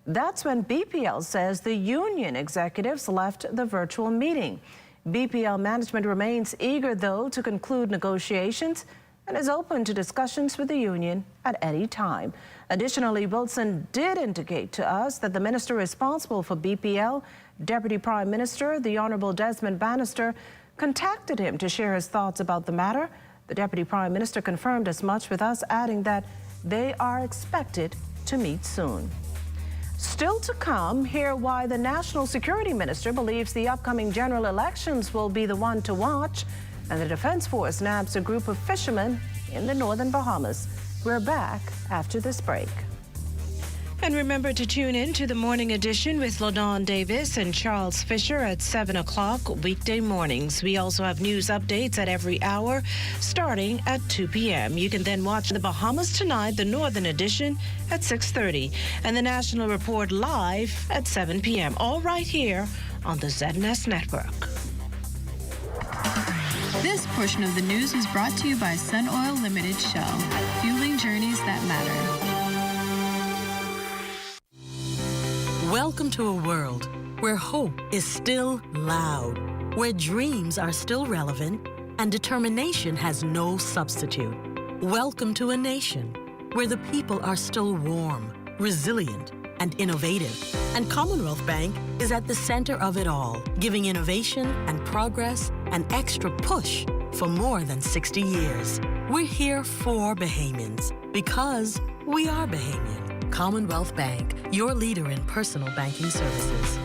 That's when BPL says the union executives left the virtual meeting. BPL management remains eager, though, to conclude negotiations and is open to discussions with the union at any time. Additionally, Wilson did indicate to us that the minister responsible for BPL, Deputy Prime Minister, the Honorable Desmond Bannister, contacted him to share his thoughts about the matter. The Deputy Prime Minister confirmed as much with us, adding that they are expected to meet soon. Still to come, hear why the National Security Minister believes the upcoming general elections will be the one to watch, and the Defense Force nabs a group of fishermen in the northern Bahamas. We're back after this break. And remember to tune in to the morning edition with LaDawn Davis and Charles Fisher at 7 o'clock weekday mornings. We also have news updates at every hour starting at 2 p.m. You can then watch the Bahamas Tonight, the Northern Edition, at 6:30, and the National Report live at 7 p.m. All right here on the ZNS Network. This portion of the news is brought to you by Sun Oil Limited Shell, fueling journeys that matter. Welcome to a world where hope is still loud, where dreams are still relevant, and determination has no substitute. Welcome to a nation where the people are still warm, resilient, and innovative. And Commonwealth Bank is at the center of it all, giving innovation and progress an extra push for more than 60 years. We're here for Bahamians because we are Bahamian. Commonwealth Bank, your leader in personal banking services.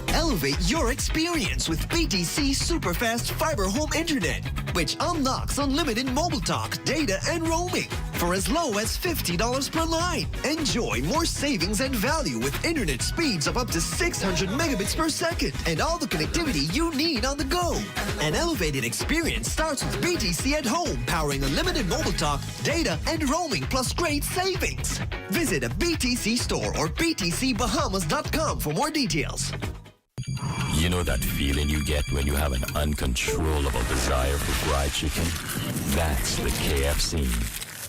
Elevate your experience with BTC Superfast Fiber Home Internet, which unlocks unlimited mobile talk, data, and roaming for as low as $50 per line. Enjoy more savings and value with internet speeds of up to 600 megabits per second and all the connectivity you need on the go. An elevated experience starts with BTC at home, powering unlimited mobile talk, data, and roaming plus great savings. Visit a BTC store or btcbahamas.com for more details. You know that feeling you get when you have an uncontrollable desire for fried chicken? That's the KFC,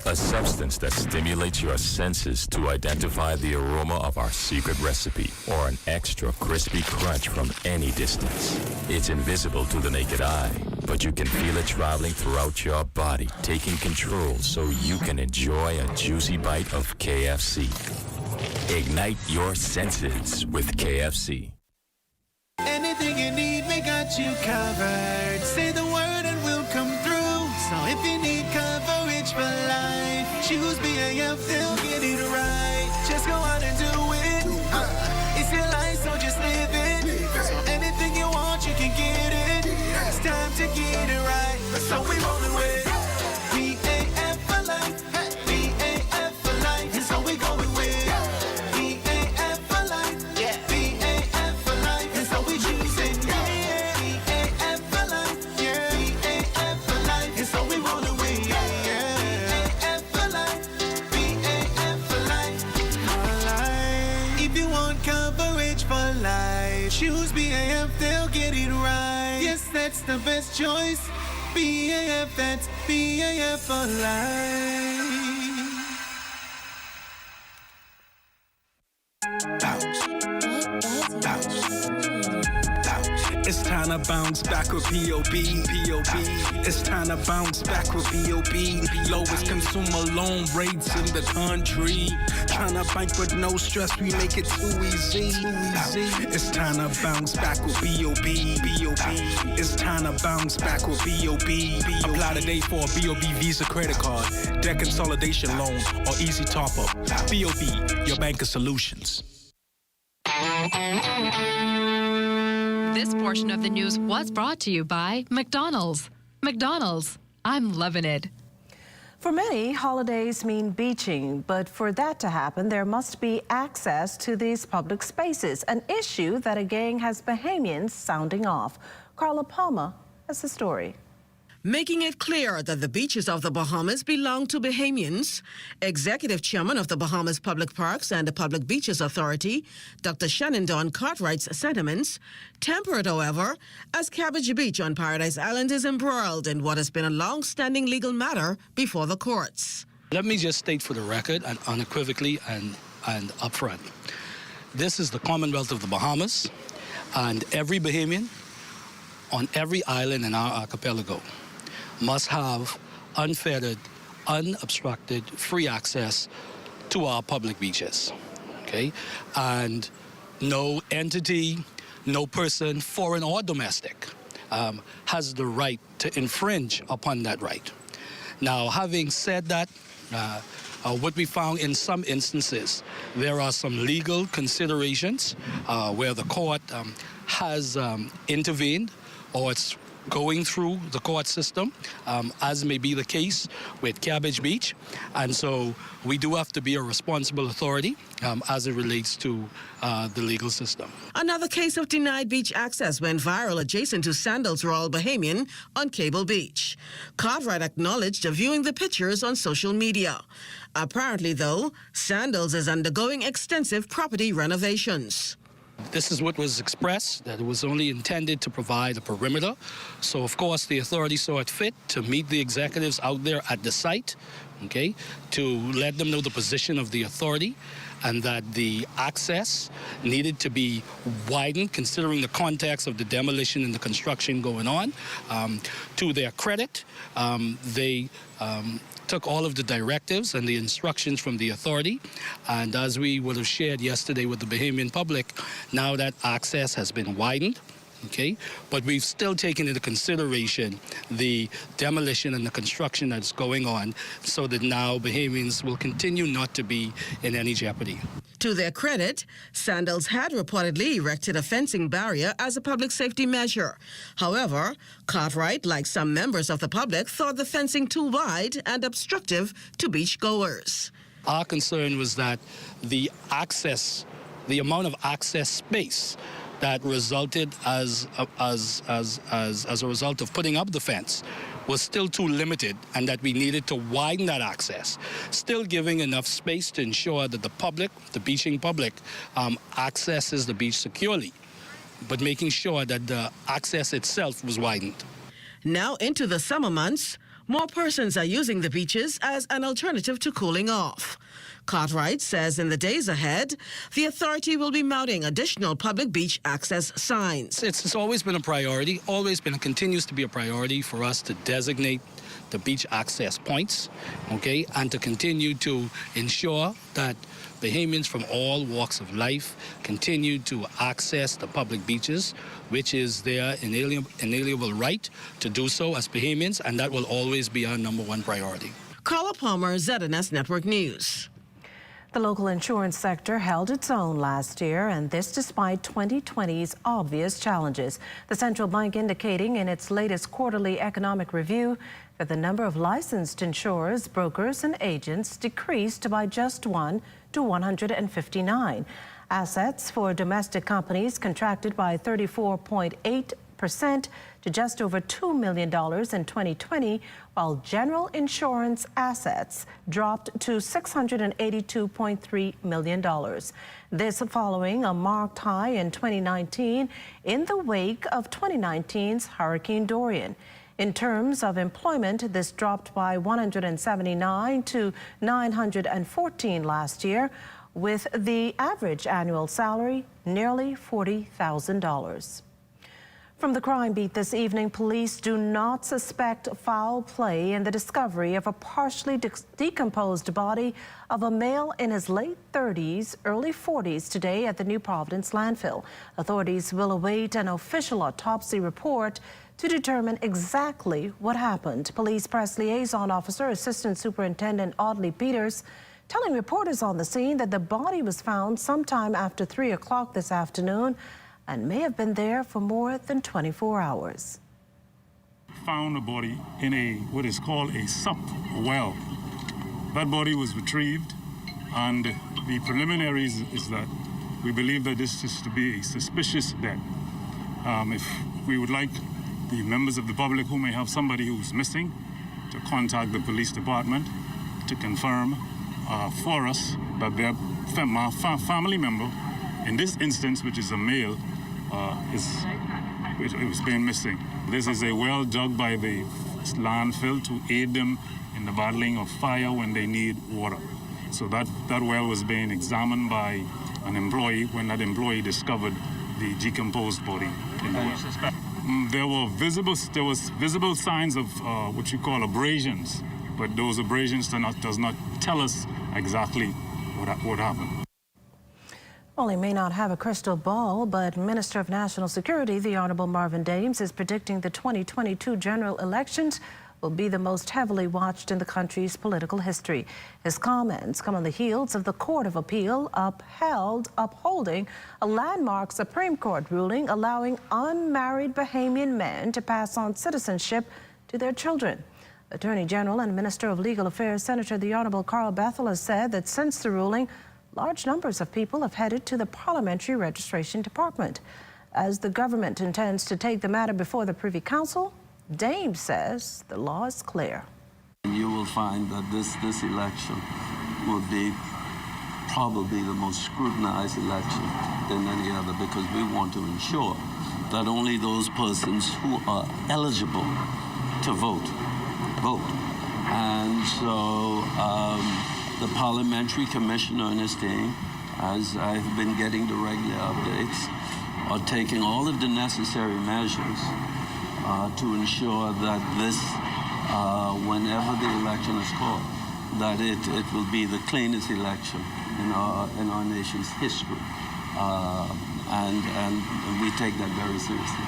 a substance that stimulates your senses to identify the aroma of our secret recipe or an extra crispy crunch from any distance. It's invisible to the naked eye, but you can feel it traveling throughout your body, taking control so you can enjoy a juicy bite of KFC. Ignite your senses with KFC. Anything you need, we got you covered. Say the word and we'll come through. So if you need coverage for life, choose BAF, they'll get it right. Just go out and do it. It's your life, so just live it. So anything you want, you can get it. It's time to get it right. So we rolling with BAF for life. BAF for life. And so we going with BAF for life. Yeah. BAF for life. And so we choosing BAF for life. Yeah. BAF for life. And so we rolling with BAF for life. BAF for life. For life. If you want coverage for life, choose BAF, they'll get it right. Yes, that's the best choice. BAF, that's BAF for life. It's time to bounce back with B.O.B. It's time to bounce back with B.O.B. Lowest consumer loan rates in the country. Trying to bank with no stress, we make it too easy. It's time to bounce back with B.O.B. It's time to bounce back with B.O.B. Apply today for a B.O.B. Visa credit card, debt consolidation loan, or easy top-up. B.O.B. Your bank of solutions. This portion of the news was brought to you by McDonald's. McDonald's, I'm loving it. For many, holidays mean beaching, but for that to happen, there must be access to these public spaces, an issue that again has Bahamians sounding off. Carla Palma has the story. Making it clear that the beaches of the Bahamas belong to Bahamians, Executive Chairman of the Bahamas Public Parks and the Public Beaches Authority, Dr. Shannon Dawn Cartwright's sentiments, tempered, however, as Cabbage Beach on Paradise Island is embroiled in what has been a long-standing legal matter before the courts. Let me just state for the record, and unequivocally and upfront, this is the Commonwealth of the Bahamas, and every Bahamian on every island in our archipelago must have unfettered, unobstructed, free access to our public beaches, okay? And no entity, no person, foreign or domestic, has the right to infringe upon that right. Now, having said that, what we found in some instances, there are some legal considerations where the court has intervened, or it's going through the court system, as may be the case with Cabbage Beach. And so we do have to be a responsible authority as it relates to the legal system. Another case of denied beach access went viral adjacent to Sandals Royal Bahamian on Cable Beach. Cartwright acknowledged viewing the pictures on social media. Apparently, though, Sandals is undergoing extensive property renovations. This is what was expressed, that it was only intended to provide a perimeter. So, of course, the authority saw it fit to meet the executives out there at the site, okay, to let them know the position of the authority and that the access needed to be widened considering the context of the demolition and the construction going on. To their credit, they took all of the directives and the instructions from the authority, and as we would have shared yesterday with the Bahamian public, now that access has been widened, okay, but we've still taken into consideration the demolition and the construction that's going on so that now Bahamians will continue not to be in any jeopardy. To their credit, Sandals had reportedly erected a fencing barrier as a public safety measure. However, Cartwright, like some members of the public, thought the fencing too wide and obstructive to beachgoers. Our concern was that the amount of access space that resulted as a result of putting up the fence was still too limited, and that we needed to widen that access, still giving enough space to ensure that the public, the beaching public, accesses the beach securely, but making sure that the access itself was widened. Now into the summer months, more persons are using the beaches as an alternative to cooling off. Cartwright says in the days ahead, the authority will be mounting additional public beach access signs. It's always been a priority, continues to be a priority for us to designate the beach access points, okay, and to continue to ensure that Bahamians from all walks of life continue to access the public beaches, which is their inalienable right to do so as Bahamians, and that will always be our number one priority. Carla Palmer, ZNS Network News. The local insurance sector held its own last year, and this despite 2020's obvious challenges. The central bank indicating in its latest quarterly economic review that the number of licensed insurers, brokers, and agents decreased by just 1 to 159. Assets for domestic companies contracted by 34.8% to just over $2 million in 2020, while general insurance assets dropped to $682.3 million. This following a marked high in 2019 in the wake of 2019's Hurricane Dorian. In terms of employment, this dropped by 179 to 914 last year, with the average annual salary nearly $40,000. From the crime beat this evening, police do not suspect foul play in the discovery of a partially decomposed body of a male in his late 30s, early 40s today at the New Providence landfill. Authorities will await an official autopsy report to determine exactly what happened. Police Press Liaison Officer Assistant Superintendent Audley Peters telling reporters on the scene that the body was found sometime after 3 o'clock this afternoon and may have been there for more than 24 hours. Found a body in what is called a sup well. That body was retrieved, and the preliminaries is that we believe that this is to be a suspicious death. If we would like the members of the public who may have somebody who's missing to contact the police department to confirm for us that their family member, in this instance, which is a male, is being missing. This is a well dug by the landfill to aid them in the battling of fire when they need water. So that well was being examined by an employee when that employee discovered the decomposed body in the well. There was visible signs of what you call abrasions, but those abrasions does not tell us exactly what happened. Well, he may not have a crystal ball, but Minister of National Security, the Honorable Marvin Dames, is predicting the 2022 general elections will be the most heavily watched in the country's political history. His comments come on the heels of the Court of Appeal upholding a landmark Supreme Court ruling allowing unmarried Bahamian men to pass on citizenship to their children. Attorney General and Minister of Legal Affairs Senator the Honorable Carl Bethel has said that since the ruling, large numbers of people have headed to the Parliamentary Registration Department. As the government intends to take the matter before the Privy Council, Dames says the law is clear. You will find that this election will be probably the most scrutinized election than any other, because we want to ensure that only those persons who are eligible to vote. And so the Parliamentary Commissioner and his team, as I've been getting the regular updates, are taking all of the necessary measures to ensure that this, whenever the election is called, that it will be the cleanest election in our nation's history. And we take that very seriously.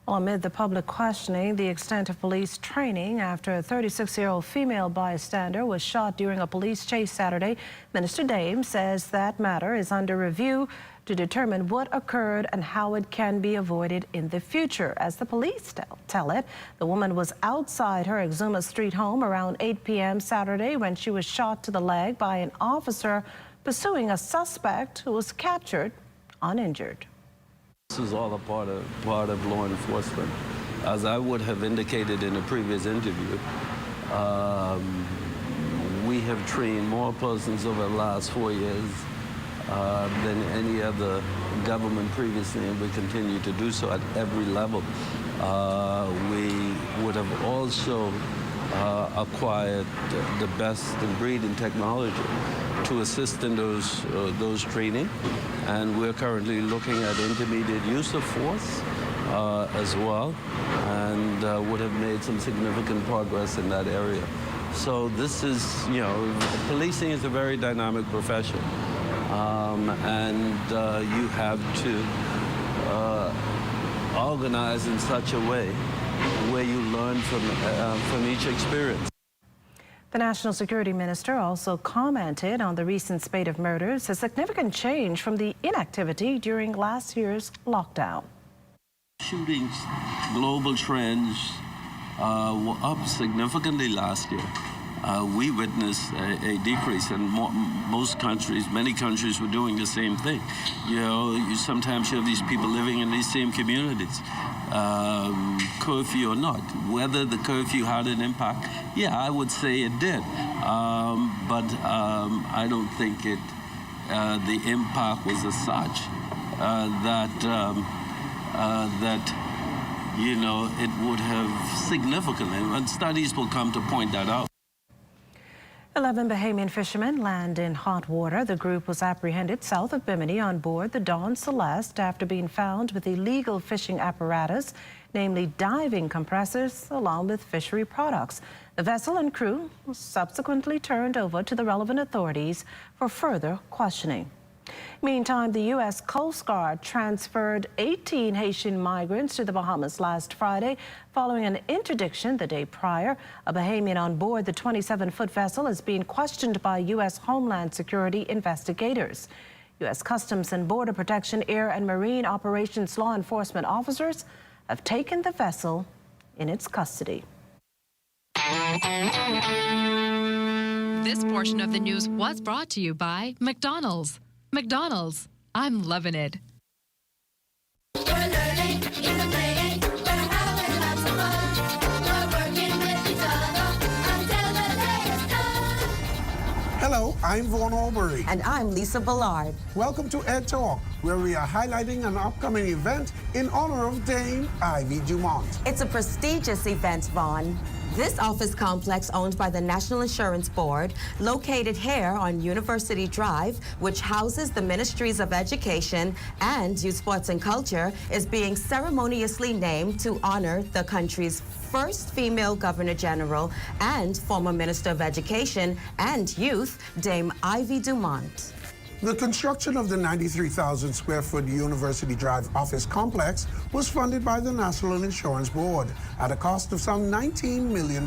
Well, amid the public questioning the extent of police training after a 36-year-old female bystander was shot during a police chase Saturday, Minister Dames says that matter is under review to determine what occurred and how it can be avoided in the future. As the police tell it, the woman was outside her Exuma Street home around 8 p.m. Saturday when she was shot to the leg by an officer pursuing a suspect who was captured uninjured. This is all a part of law enforcement. As I would have indicated in a previous interview, we have trained more persons over the last 4 years than any other government previously, and we continue to do so at every level. We would have also acquired the best in breed in technology to assist in those training, and we're currently looking at intermediate use of force as well, and would have made some significant progress in that area. So this is, policing is a very dynamic profession, and you have to organize in such a way where you learn from each experience. The National Security Minister also commented on the recent spate of murders, a significant change from the inactivity during last year's lockdown. Shootings, global trends were up significantly last year. We witnessed a decrease, and most countries, many countries were doing the same thing. You sometimes have these people living in these same communities, curfew or not. Whether the curfew had an impact, yeah, I would say it did. But I don't think the impact was as such that it would have significantly, and studies will come to point that out. 11 Bahamian fishermen land in hot water. The group was apprehended south of Bimini on board the Dawn Celeste after being found with illegal fishing apparatus, namely diving compressors, along with fishery products. The vessel and crew was subsequently turned over to the relevant authorities for further questioning. Meantime, the U.S. Coast Guard transferred 18 Haitian migrants to the Bahamas last Friday following an interdiction the day prior. A Bahamian on board the 27-foot vessel is being questioned by U.S. Homeland Security investigators. U.S. Customs and Border Protection, Air and Marine Operations law enforcement officers have taken the vessel in its custody. This portion of the news was brought to you by McDonald's. McDonald's, I'm loving it. We're learning in the play. I'm Vaughn Albury. And I'm Lisa Ballard. Welcome to Ed Talk, where we are highlighting an upcoming event in honor of Dame Ivy Dumont. It's a prestigious event, Vaughn. This office complex, owned by the National Insurance Board, located here on University Drive, which houses the Ministries of Education and Youth, Sports and Culture, is being ceremoniously named to honor the country's first female Governor General and former Minister of Education and Youth, Dame Ivy Dumont. The construction of the 93,000 square foot University Drive office complex was funded by the National Insurance Board at a cost of some $19 million.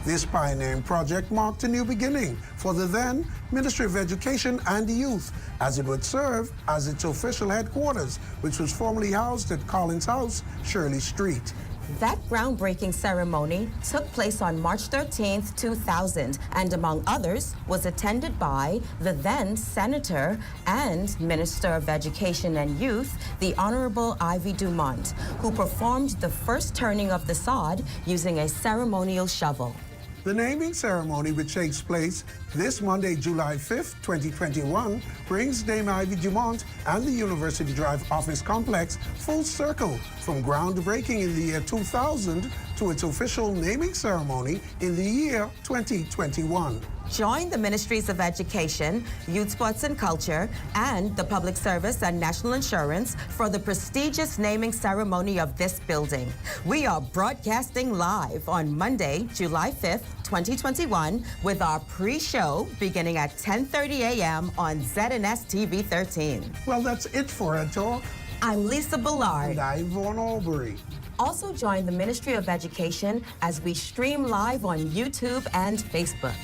This pioneering project marked a new beginning for the then Ministry of Education and Youth, as it would serve as its official headquarters, which was formerly housed at Collins House, Shirley Street. That groundbreaking ceremony took place on March 13th, 2000, and among others was attended by the then Senator and Minister of Education and Youth, the Honorable Ivy Dumont, who performed the first turning of the sod using a ceremonial shovel. The naming ceremony, which takes place this Monday, July 5th, 2021, brings Dame Ivy Dumont and the University Drive office complex full circle from groundbreaking in the year 2000 to its official naming ceremony in the year 2021. Join the Ministries of Education, Youth, Sports and Culture, and the Public Service and National Insurance for the prestigious naming ceremony of this building. We are broadcasting live on Monday, July 5th, 2021, with our pre-show beginning at 10:30 a.m. on ZNS TV 13. Well, that's it for Ed Talk. I'm Lisa Ballard. And I'm Vaughn Albury. Also join the Ministry of Education as we stream live on YouTube and Facebook.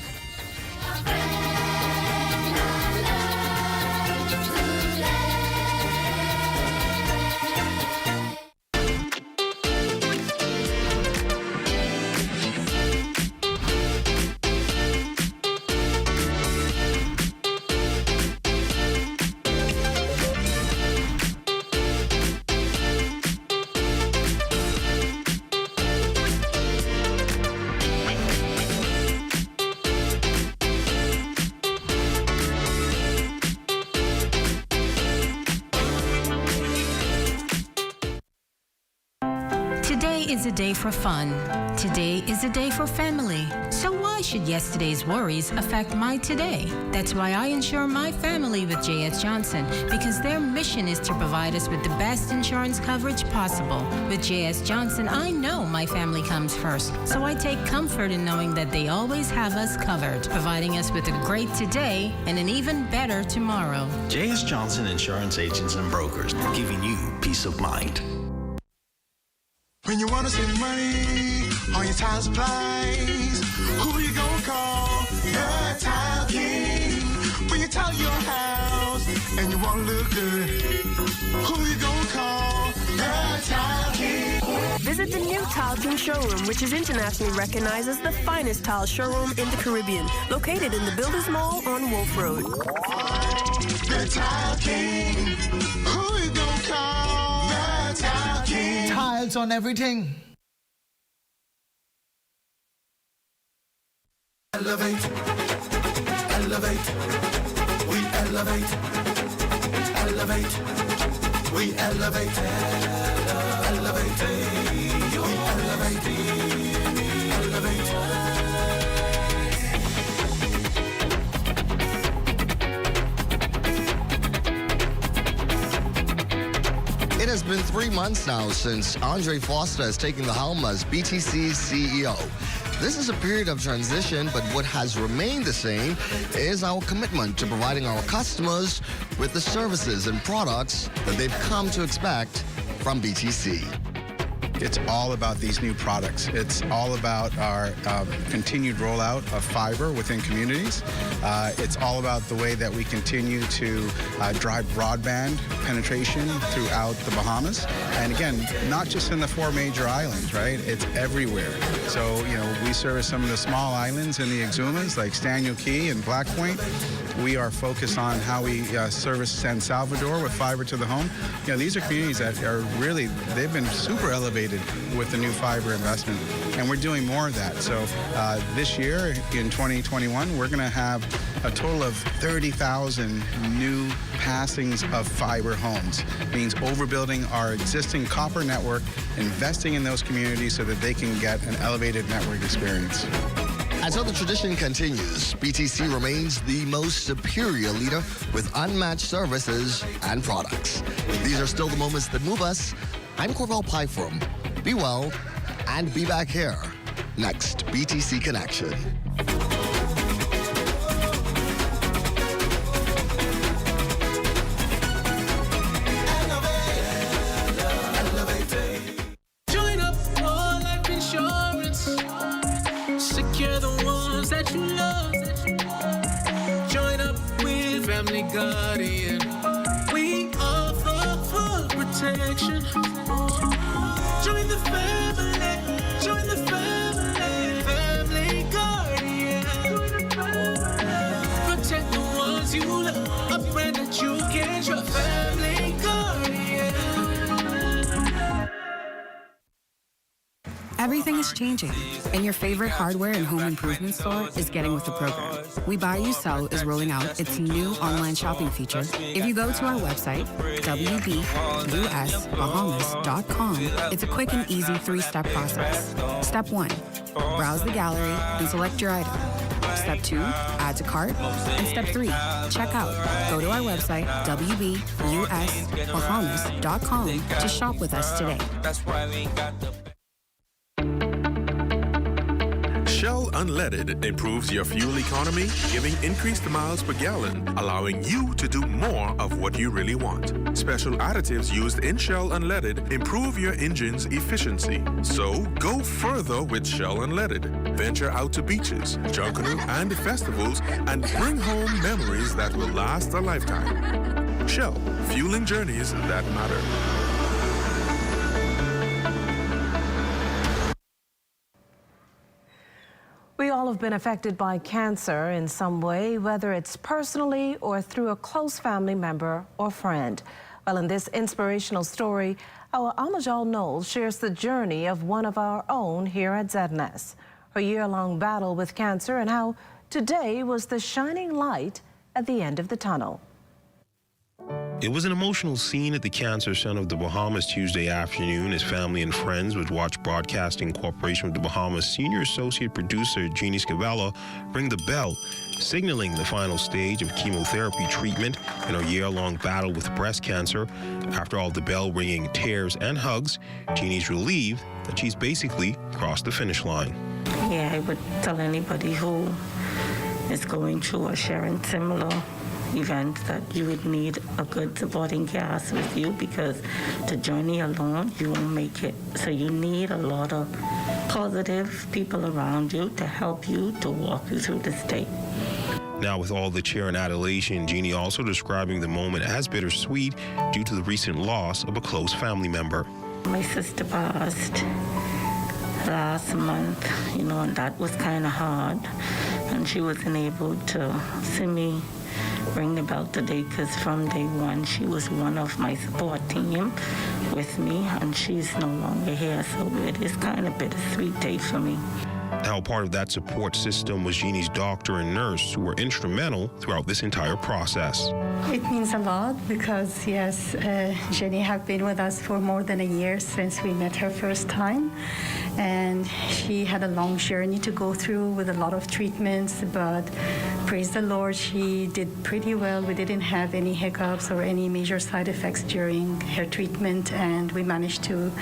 Today is a day for fun. Today is a day for family. So why should yesterday's worries affect my today? That's why I insure my family with J.S. Johnson, because their mission is to provide us with the best insurance coverage possible. With J.S. Johnson, I know my family comes first, so I take comfort in knowing that they always have us covered, providing us with a great today and an even better tomorrow. J.S. Johnson Insurance Agents and Brokers, giving you peace of mind. When you want to save money on your tile supplies, who you gonna call? The Tile King. When you tile your house and you want to look good, who you gonna call? The Tile King. Visit the new Tile King showroom, which is internationally recognized as the finest tile showroom in the Caribbean, located in the Builders Mall on Wolf Road. The Tile King. Who you gonna call? The Tile King. Tiles on everything. Elevate, elevate, we elevate, elevate, we elevate, elevate, we elevate, elevate. It has been 3 months now since Andre Foster has taken the helm as BTC's CEO. This is a period of transition, but what has remained the same is our commitment to providing our customers with the services and products that they've come to expect from BTC. It's all about these new products. It's all about our continued rollout of fiber within communities. It's all about the way that we continue to drive broadband penetration throughout the Bahamas. And again, not just in the 4 major islands, right? It's everywhere. So, you know, we service some of the small islands in the Exumas, like Staniel Key and Black Point. We are focused on how we service San Salvador with fiber to the home. These are communities that are really, they've been super elevated with the new fiber investment, and we're doing more of that. So this year, in 2021, we're going to have a total of 30,000 new passings of fiber homes. It means overbuilding our existing copper network, investing in those communities so that they can get an elevated network experience. And so the tradition continues. BTC remains the most superior leader with unmatched services and products. These are still the moments that move us. I'm Corval Pyfrom. Be well and be back here. Next, BTC Connection. Join up for life insurance. Secure the ones that you love. Join up with Family Guardian. We offer full protection. Join the family. Join the family. Family Guardian. Protect the ones you love. A brand that you can trust. Family Guardian. Everything is changing, and your favorite hardware and home improvement store is getting with the program. We Buy You Sell is rolling out its new online shopping feature. If you go to our website, wbusbahamas.com, it's a quick and easy 3-step process. Step 1, browse the gallery and select your item. Step 2, add to cart. And Step 3, check out. Go to our website, wbusbahamas.com, to shop with us today. Shell Unleaded improves your fuel economy, giving increased miles per gallon, allowing you to do more of what you really want. Special additives used in Shell Unleaded improve your engine's efficiency. So go further with Shell Unleaded. Venture out to beaches, Junkanoo, and festivals and bring home memories that will last a lifetime. Shell, fueling journeys that matter. We all have been affected by cancer in some way, whether it's personally or through a close family member or friend. Well, in this inspirational story, our Amajal Knowles shares the journey of one of our own here at ZNS, her year-long battle with cancer, and how today was the shining light at the end of the tunnel. It was an emotional scene at the Cancer Center of the Bahamas Tuesday afternoon as family and friends would watch Broadcasting Corporation of the Bahamas Senior Associate Producer Jeannie Scavella ring the bell, signaling the final stage of chemotherapy treatment in her year-long battle with breast cancer. After all the bell-ringing tears and hugs, Jeannie's relieved that she's basically crossed the finish line. Yeah, I would tell anybody who is going through or sharing similar event that you would need a good supporting cast with you, because the journey alone you won't make it. So you need a lot of positive people around you to help you to walk you through this day. Now, with all the cheer and adulation, Jeannie also describing the moment as bittersweet due to the recent loss of a close family member. My sister passed last month, and that was kind of hard, and she wasn't able to see me ring the bell today, because from day one she was one of my support team with me, and she's no longer here, so it is kind of bittersweet day for me. Now, part of that support system was Jeannie's doctor and nurse, who were instrumental throughout this entire process. It means a lot because, yes, Jenny has been with us for more than a year since we met her first time. And she had a long journey to go through with a lot of treatments, but praise the Lord, she did pretty well. We didn't have any hiccups or any major side effects during her treatment, and we managed to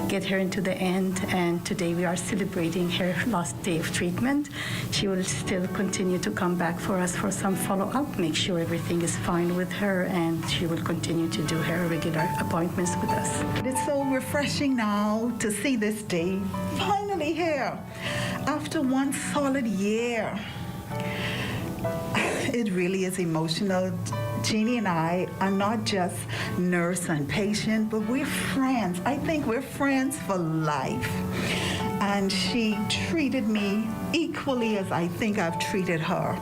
get her into the end. And today we are celebrating her last day of treatment. She will still continue to come back for us for some follow-up, make sure everything is fine with her, and she will continue to do her regular appointments with us. It's so refreshing now to see this day finally here after one solid year. It really is emotional. Jeannie and I are not just nurse and patient, but we're friends. I think we're friends for life. And she treated me equally as I think I've treated her.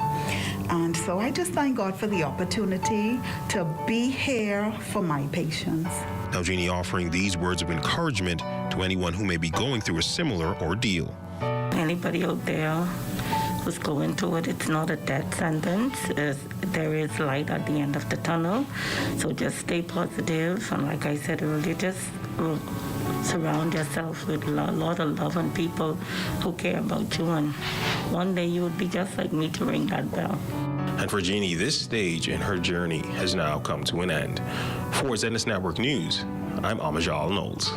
And so I just thank God for the opportunity to be here for my patients. Now, Jeannie offering these words of encouragement to anyone who may be going through a similar ordeal. Anybody out there who's going through it, it's not a death sentence. There is light at the end of the tunnel. So just stay positive. And like I said earlier, just surround yourself with a lot of loving people who care about you. And one day you would be just like me to ring that bell. And for Jeannie, this stage in her journey has now come to an end. For ZNS Network News, I'm Amajal Knowles.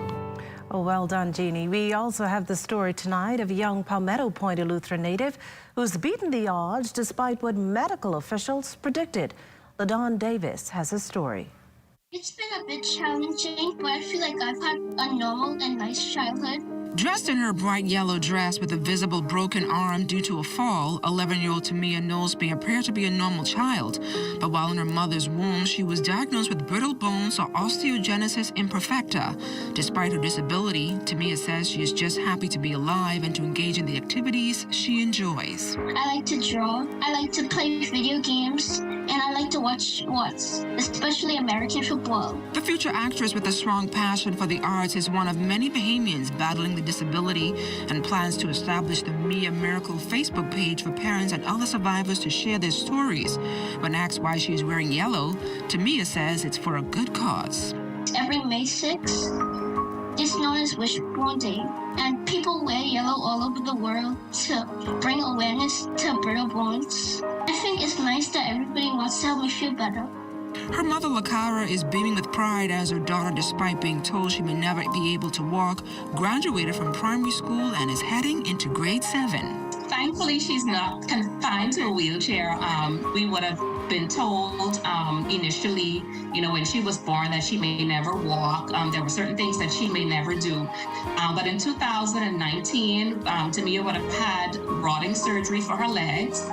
Oh, well done, Jeannie. We also have the story tonight of a young Palmetto Point Lutheran native who's beaten the odds despite what medical officials predicted. LaDon Davis has a story. It's been a bit challenging, but I feel like I've had a normal and nice childhood. Dressed in her bright yellow dress with a visible broken arm due to a fall, 11-year-old Tamia Knowles may appear to be a normal child. But while in her mother's womb, she was diagnosed with brittle bones or osteogenesis imperfecta. Despite her disability, Tamia says she is just happy to be alive and to engage in the activities she enjoys. I like to draw, I like to play video games, and I like to watch sports, especially American football. The future actress with a strong passion for the arts is one of many Bahamians battling the disability and plans to establish the Mia Miracle Facebook page for parents and other survivors to share their stories. When asked why she is wearing yellow, Tamia says it's for a good cause. Every May 6th is known as Wishbone Day, and people wear yellow all over the world to bring awareness to brittle bones. I think it's nice that everybody wants to help me feel better. Her mother, Lakara, is beaming with pride as her daughter, despite being told she may never be able to walk, graduated from primary school and is heading into grade 7. Thankfully, she's not confined to a wheelchair. We would have been told initially, when she was born that she may never walk. There were certain things that she may never do. But in 2019, Tamia would have had rotting surgery for her legs.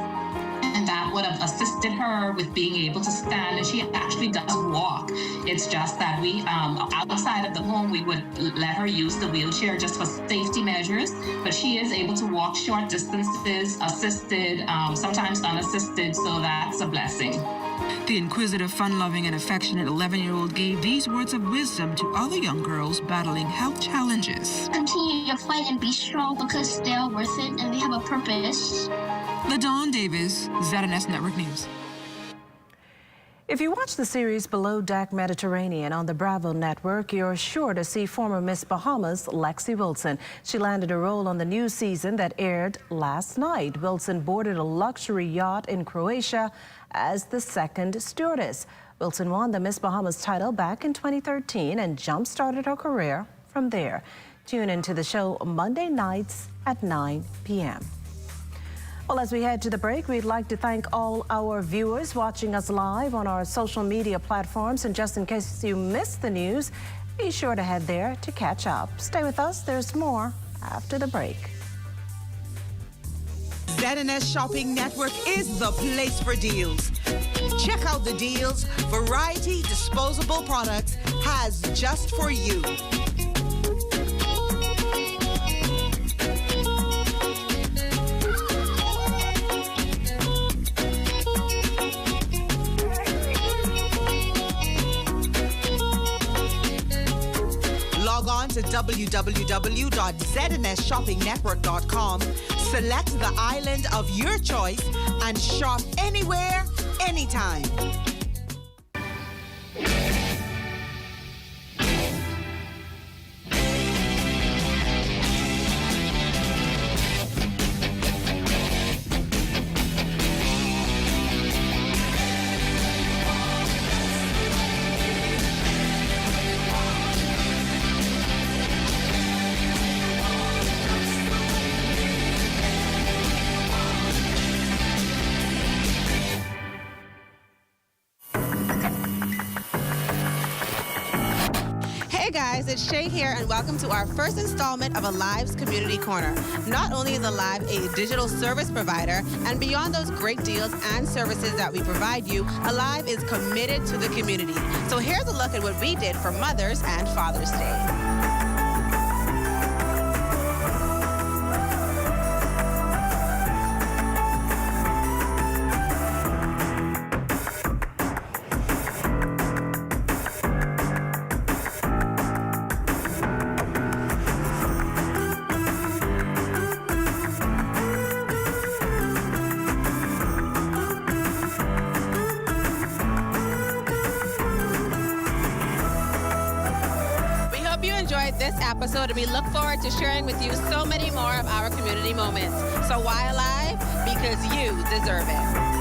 And that would have assisted her with being able to stand, and she actually does walk. It's just that we, outside of the home, we would let her use the wheelchair just for safety measures, but she is able to walk short distances, assisted, sometimes unassisted, so that's a blessing. The inquisitive, fun-loving, and affectionate 11-year-old gave these words of wisdom to other young girls battling health challenges. Continue your fight and be strong because they are worth it and they have a purpose. LaDon Davis, ZNS Network News. If you watch the series Below Deck Mediterranean on the Bravo Network, you're sure to see former Miss Bahamas, Lexi Wilson. She landed a role on the new season that aired last night. Wilson boarded a luxury yacht in Croatia as the second stewardess. Wilson won the Miss Bahamas title back in 2013 and jump-started her career from there. Tune into the show Monday nights at 9 p.m. Well, as we head to the break, we'd like to thank all our viewers watching us live on our social media platforms. And just in case you missed the news, be sure to head there to catch up. Stay with us. There's more after the break. ZNS Shopping Network is the place for deals. Check out the deals Variety Disposable Products has just for you. Log on to www.znsshoppingnetwork.com, select the island of your choice, and shop anywhere, anytime. Hey guys, it's Shay here and welcome to our first installment of Alive's Community Corner. Not only is Alive a digital service provider, and beyond those great deals and services that we provide you, Alive is committed to the community. So here's a look at what we did for Mother's and Father's Day. next episode, and we look forward to sharing with you so many more of our community moments. So why alive? Because you deserve it.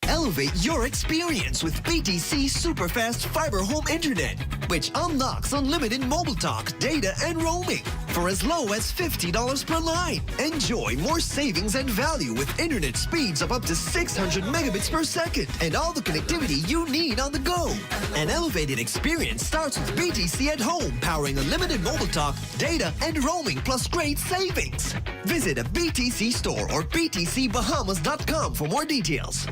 Elevate your experience with BTC Superfast Fiber Home Internet, which unlocks unlimited mobile talk, data, and roaming for as low as $50 per line. Enjoy more savings and value with internet speeds of up to 600 megabits per second and all the connectivity you need on the go. An elevated experience starts with BTC at home, powering unlimited mobile talk, data, and roaming plus great savings. Visit a BTC store or btcbahamas.com for more details.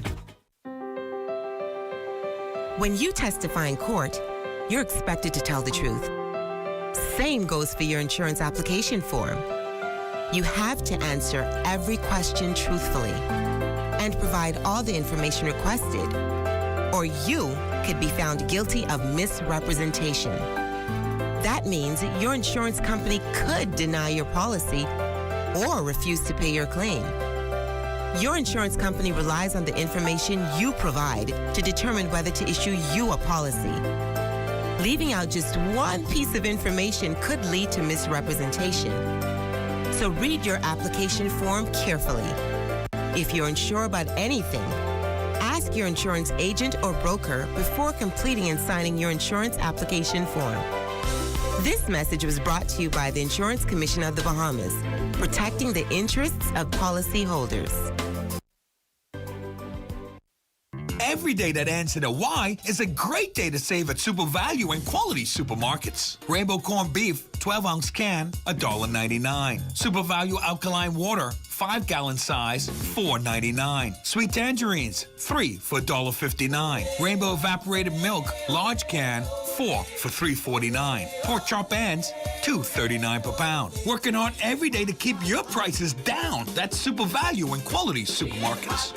When you testify in court, you're expected to tell the truth. Same goes for your insurance application form. You have to answer every question truthfully and provide all the information requested, or you could be found guilty of misrepresentation. That means your insurance company could deny your policy or refuse to pay your claim. Your insurance company relies on the information you provide to determine whether to issue you a policy. Leaving out just one piece of information could lead to misrepresentation. So read your application form carefully. If you're unsure about anything, ask your insurance agent or broker before completing and signing your insurance application form. This message was brought to you by the Insurance Commission of the Bahamas, protecting the interests of policyholders. Every day that ends in a Y is a great day to save at Super Value and Quality Supermarkets. Rainbow corned beef, 12-ounce can, $1.99. Super Value alkaline water, 5-gallon size, $4.99. Sweet tangerines, 3 for $1.59. Rainbow evaporated milk, large can, 4 for $3.49. Pork chop ends, $2.39 per pound. Working hard every day to keep your prices down. That's Super Value and Quality Supermarkets.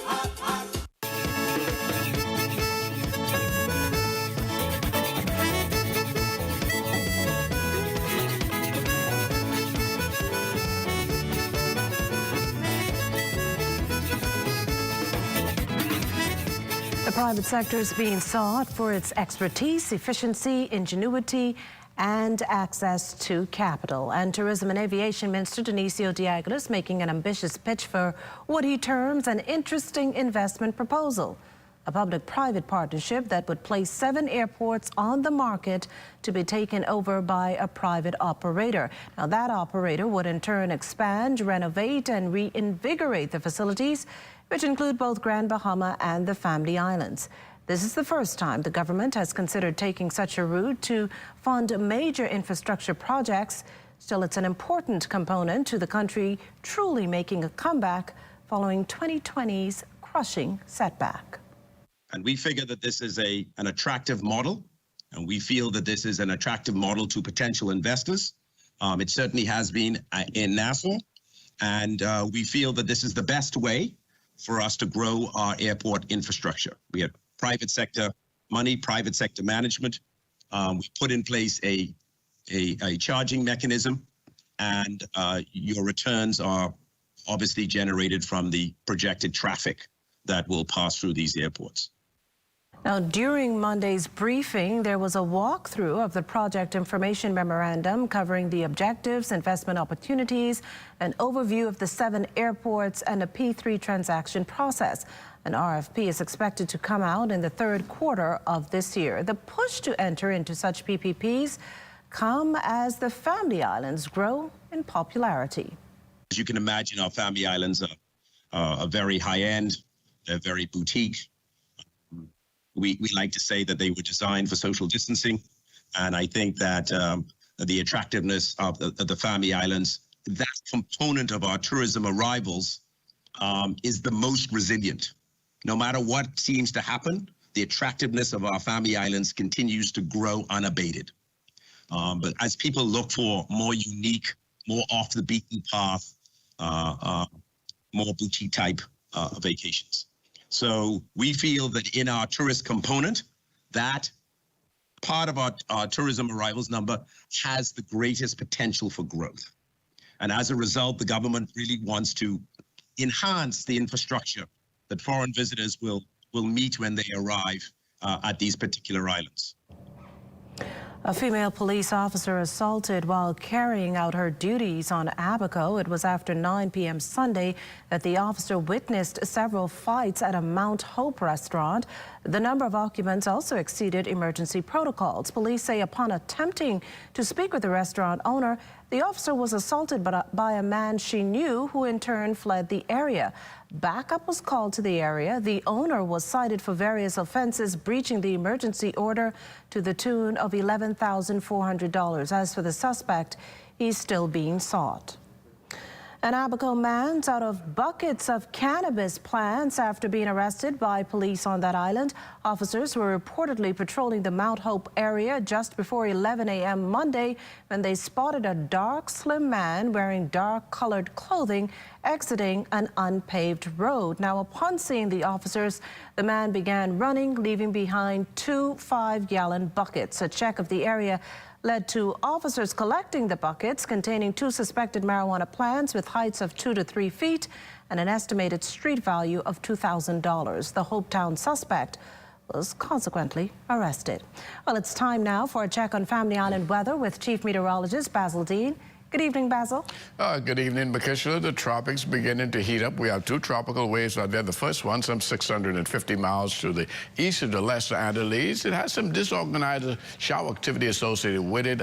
The private sector is being sought for its expertise, efficiency, ingenuity, and access to capital. And Tourism and Aviation Minister Dionisio Diagoras making an ambitious pitch for what he terms an interesting investment proposal. A public-private partnership that would place 7 airports on the market to be taken over by a private operator. Now, that operator would in turn expand, renovate, and reinvigorate the facilities, which include both Grand Bahama and the Family Islands. This is the first time the government has considered taking such a route to fund major infrastructure projects. Still, it's an important component to the country truly making a comeback following 2020's crushing setback. And we figure that this is an attractive model, and we feel that this is an attractive model to potential investors. It certainly has been in Nassau, and we feel that this is the best way for us to grow our airport infrastructure. We have private sector money, private sector management. We put in place a charging mechanism, and your returns are obviously generated from the projected traffic that will pass through these airports. Now, during Monday's briefing, there was a walkthrough of the project information memorandum covering the objectives, investment opportunities, an overview of the 7 airports, and a P3 transaction process. An RFP is expected to come out in the 3rd quarter of this year. The push to enter into such PPPs come as the Family Islands grow in popularity. As you can imagine, our Family Islands are very high-end, they're very boutique. We like to say that they were designed for social distancing, and I think that the attractiveness of the Family Islands, that component of our tourism arrivals, is the most resilient. No matter what seems to happen, the attractiveness of our Family Islands continues to grow unabated. But as people look for more unique, more off the beaten path, more boutique type vacations. So we feel that in our tourist component, that part of our tourism arrivals number has the greatest potential for growth. And as a result, the government really wants to enhance the infrastructure that foreign visitors will meet when they arrive at these particular islands. A female police officer assaulted while carrying out her duties on Abaco. It was after 9 p.m. Sunday that the officer witnessed several fights at a Mount Hope restaurant. The number of occupants also exceeded emergency protocols. Police say upon attempting to speak with the restaurant owner, the officer was assaulted by a man she knew, who in turn fled the area. Backup was called to the area. The owner was cited for various offenses, breaching the emergency order to the tune of $11,400. As for the suspect, he's still being sought. An Abaco man's out of buckets of cannabis plants after being arrested by police on that island. Officers were reportedly patrolling the Mount Hope area just before 11 a.m. Monday when they spotted a dark, slim man wearing dark-colored clothing exiting an unpaved road. Now, upon seeing the officers, the man began running, leaving behind 2 5-gallon buckets. A check of the area led to officers collecting the buckets containing 2 suspected marijuana plants with heights of 2 to 3 feet and an estimated street value of $2,000. The Hopetown suspect was consequently arrested. Well, it's time now for a check on Family Island weather with Chief Meteorologist Basil Dean. Good evening, Basil. Good evening, Makishla. The tropics beginning to heat up. We have 2 tropical waves out there. The first one, some 650 miles to the east of the Lesser Antilles. It has some disorganized shower activity associated with it.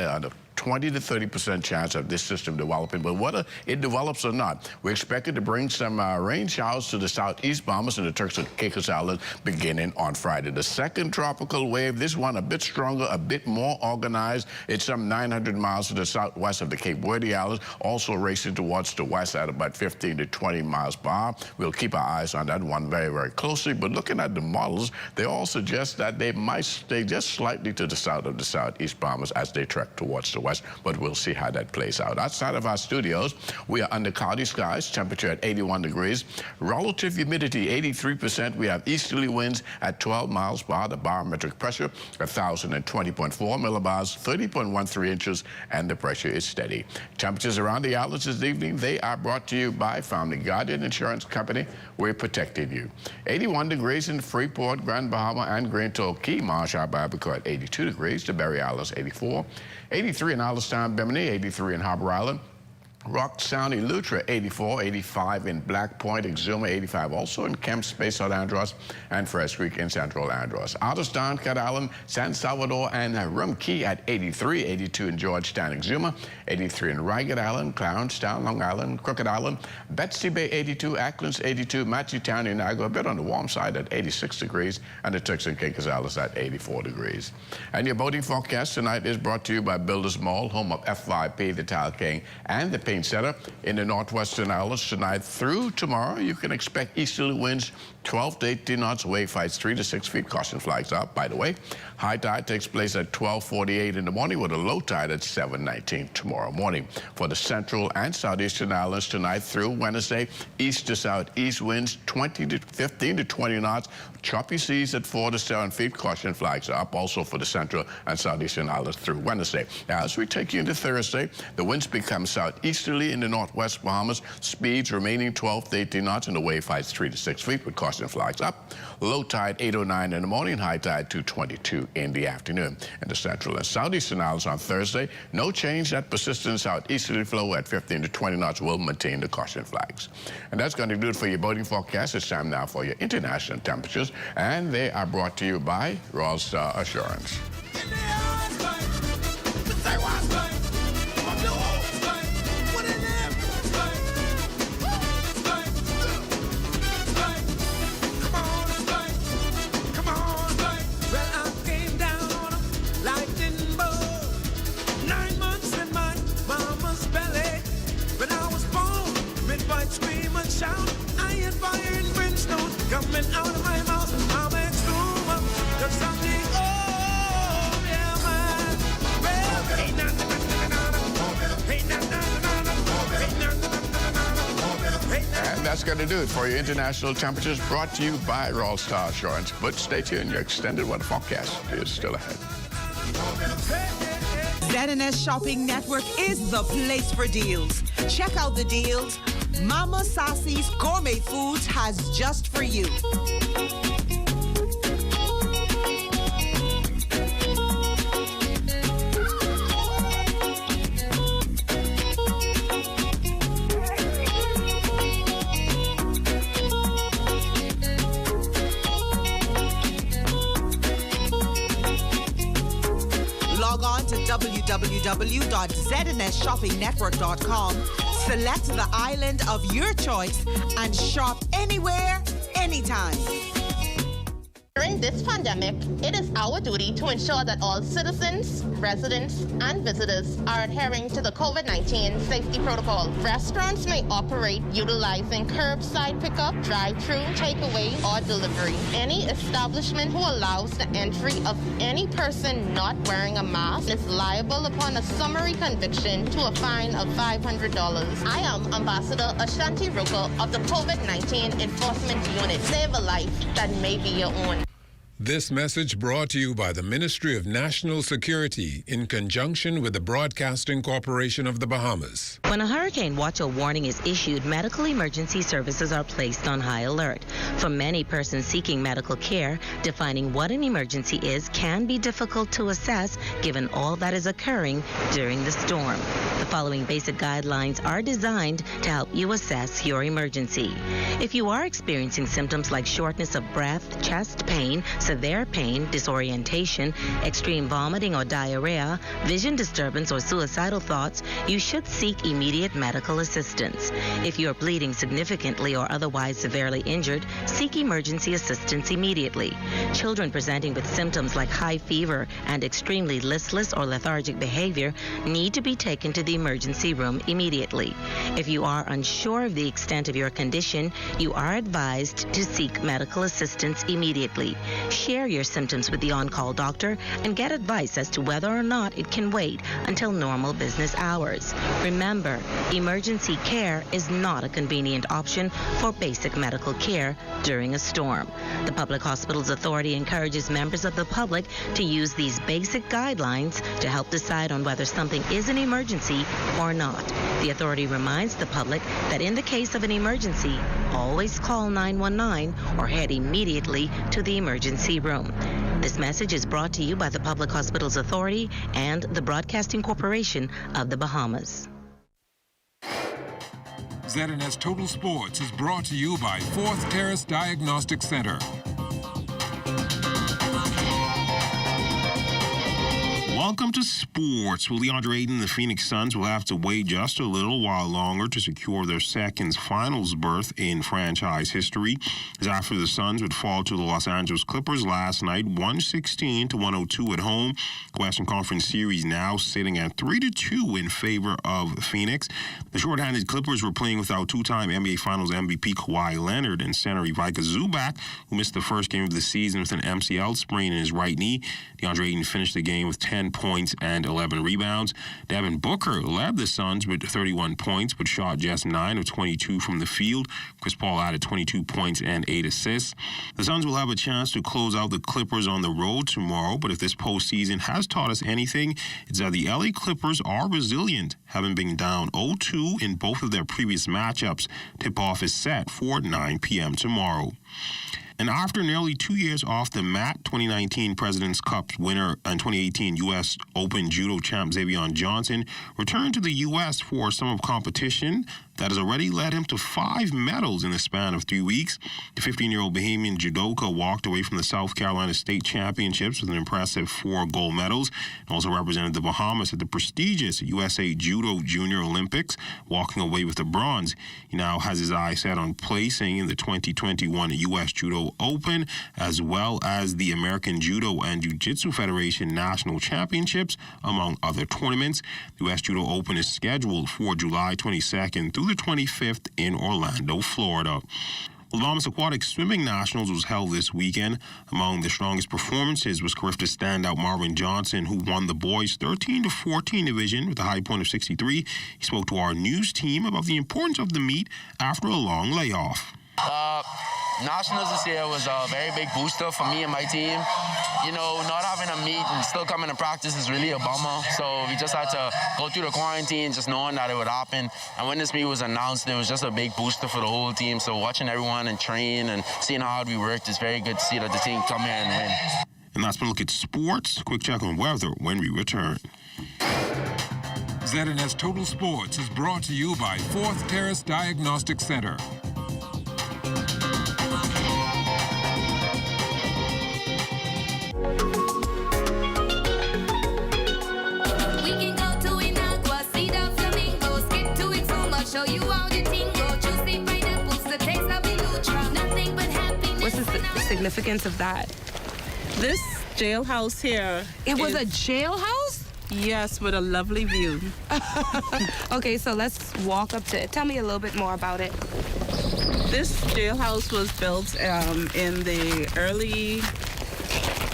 20 to 30% chance of this system developing, but whether it develops or not, we expect it to bring some rain showers to the southeast Bahamas and the Turks and Caicos Islands beginning on Friday. The second tropical wave, this one a bit stronger, a bit more organized. It's some 900 miles to the southwest of the Cape Verde Islands, also racing towards the west at about 15 to 20 miles per hour. We'll keep our eyes on that one very, very closely, but looking at the models, they all suggest that they might stay just slightly to the south of the southeast Bahamas as they trek towards the west, but we'll see how that plays out. Outside of our studios, we are under cloudy skies, temperature at 81 degrees, relative humidity 83%. We have easterly winds at 12 miles per hour, the barometric pressure 1,020.4 millibars, 30.13 inches, and the pressure is steady. Temperatures around the outlets this evening, they are brought to you by Family Guardian Insurance Company. We're protecting you. 81 degrees in Freeport, Grand Bahama, and Grand Key, Marsh Harbor, Abaco at 82 degrees, the Berry Islands 84, 83 in Allenstown, Bimini, 83 in Harbor Island, Rock Sound, Eleuthera, 84, 85 in Black Point, Exuma, 85 also in Kemp Space, South Andros, and Fresh Creek in Central Andros. Otterstown, Cat Island, San Salvador, and Rum Key at 83, 82 in Georgetown, Exuma, 83 in Ragged Island, Clownstown, Long Island, Crooked Island, Betsy Bay, 82, Acklands, 82, Matthewtown, Unigo, a bit on the warm side at 86 degrees, and the Turks and Caicos Islands at 84 degrees. And your boating forecast tonight is brought to you by Builders Mall, home of F5P, the Tile King, and the Paint Center in the northwestern islands. Tonight through tomorrow, you can expect easterly winds 12 to 18 knots, wave heights 3 to 6 feet, caution flags up. By the way, high tide takes place at 12:48 in the morning with a low tide at 7:19 tomorrow morning. For the central and southeastern islands tonight through Wednesday, east to southeast winds 20 to 15 to 20 knots, choppy seas at 4 to 7 feet, caution flags are up also for the central and southeastern islands through Wednesday. Now, as we take you into Thursday, the winds become southeasterly in the northwest Bahamas, speeds remaining 12 to 18 knots, and the wave heights 3 to 6 feet with caution flags up. Low tide 8:09 in the morning, high tide 2:22 in the afternoon. In the central and southeastern islands on Thursday, no change. That persistent southeasterly flow at 15 to 20 knots will maintain the caution flags. And that's going to do it for your boating forecast. It's time now for your international temperatures, and they are brought to you by Ross Assurance. Shout, I had fire and brimstone coming out of my mouth. I'm extra that's going to do it for your international temperatures, brought to you by Royal Star Assurance. But stay tuned, your extended weather forecast is still ahead. ZNS Shopping Network is the place for deals. Check out the deals Mama Sassy's Gourmet Foods has just for you. Log on to www.znsshoppingnetwork.com, select the island of your choice, and shop anywhere, anytime. During this pandemic, it is our duty to ensure that all citizens, residents, and visitors are adhering to the COVID-19 safety protocol. Restaurants may operate utilizing curbside pickup, drive-through, takeaway, or delivery. Any establishment who allows the entry of any person not wearing a mask is liable upon a summary conviction to a fine of $500. I am Ambassador Ashanti Ruko of the COVID-19 Enforcement Unit. Save a life that may be your own. This message brought to you by the Ministry of National Security in conjunction with the Broadcasting Corporation of the Bahamas. When a hurricane watch or warning is issued, medical emergency services are placed on high alert. For many persons seeking medical care, defining what an emergency is can be difficult to assess given all that is occurring during the storm. The following basic guidelines are designed to help you assess your emergency. If you are experiencing symptoms like shortness of breath, chest pain, severe pain, disorientation, extreme vomiting or diarrhea, vision disturbance, or suicidal thoughts, you should seek immediate medical assistance. If you are bleeding significantly or otherwise severely injured, seek emergency assistance immediately. Children presenting with symptoms like high fever and extremely listless or lethargic behavior need to be taken to the emergency room immediately. If you are unsure of the extent of your condition, you are advised to seek medical assistance immediately. Share your symptoms with the on-call doctor and get advice as to whether or not it can wait until normal business hours. Remember, emergency care is not a convenient option for basic medical care during a storm. The Public Hospitals Authority encourages members of the public to use these basic guidelines to help decide on whether something is an emergency or not. The authority reminds the public that in the case of an emergency, always call 919 or head immediately to the emergency room. This message is brought to you by the Public Hospitals Authority and the Broadcasting Corporation of the Bahamas. ZNS Total Sports is brought to you by Fourth Terrace Diagnostic Center. Welcome to sports. Well, DeAndre Ayton and the Phoenix Suns will have to wait just a little while longer to secure their second finals berth in franchise history, as after the Suns would fall to the Los Angeles Clippers last night, 116-102 at home. Western Conference Series now sitting at 3-2 in favor of Phoenix. The shorthanded Clippers were playing without two-time NBA Finals MVP Kawhi Leonard and center Ivica Zubac, who missed the first game of the season with an MCL sprain in his right knee. DeAndre Ayton finished the game with 10 points and 11 rebounds. Devin Booker led the Suns with 31 points, but shot just 9 of 22 from the field. Chris Paul added 22 points and 8 assists. The Suns will have a chance to close out the Clippers on the road tomorrow, but if this postseason has taught us anything, it's that the LA Clippers are resilient, having been down 0-2 in both of their previous matchups. Tip-off is set for 9 p.m. tomorrow. And after nearly 2 years off the mat, 2019 President's Cup winner and 2018 U.S. Open judo champ Xavier Johnson returned to the U.S. for summer competition that has already led him to 5 medals in the span of 3 weeks. The 15-year-old Bahamian judoka walked away from the South Carolina State Championships with an impressive 4 gold medals, and also represented the Bahamas at the prestigious USA Judo Junior Olympics, walking away with the bronze. He now has his eyes set on placing in the 2021 U.S. Judo Open, as well as the American Judo and Jiu-Jitsu Federation National Championships, among other tournaments. The U.S. Judo Open is scheduled for July 22nd through the 25th in Orlando, Florida. Well, the Bahamas Aquatic Swimming Nationals was held this weekend. Among the strongest performances was Carifta standout Marvin Johnson, who won the boys 13-14 division with a high point of 63. He spoke to our news team about the importance of the meet after a long layoff. Nationals this year was a very big booster for me and my team. You know, not having a meet and still coming to practice is really a bummer. So we just had to go through the quarantine just knowing that it would happen. And when this meet was announced, it was just a big booster for the whole team. So watching everyone and train and seeing how hard we worked, it's very good to see that the team come here and win. And that's been a look at sports. Quick check on weather when we return. ZNS Total Sports is brought to you by Fourth Terrace Diagnostic Center. Show you all the tingle, juicy pineapples, the taste of Illutra. Nothing but happiness. What's the significance of that? This jailhouse here. It was a jailhouse? Yes, with a lovely view. Okay, so let's walk up to it. Tell me a little bit more about it. This jailhouse was built in the early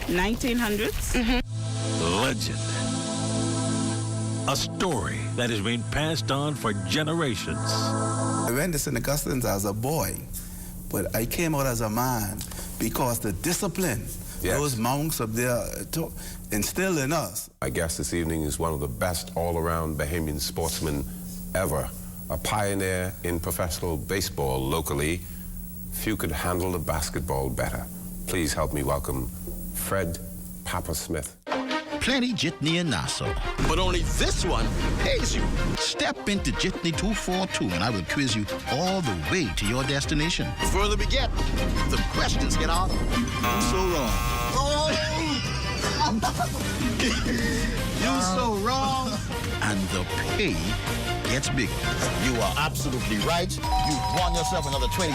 1900s. Mm-hmm. Legend. A story that has been passed on for generations. I went to St. Augustine's as a boy, but I came out as a man because the discipline those monks up there instilled in us. My guest this evening is one of the best all-around Bahamian sportsmen ever. A pioneer in professional baseball locally. Few could handle the basketball better. Please help me welcome Fred Papa Smith. Plenty jitney in Nassau, but only this one pays you. Step into Jitney 242 and I will quiz you all the way to your destination. The further we get, the questions get harder. I'm so wrong. You're so wrong. And the pay gets bigger. You are absolutely right. You've won yourself another $20.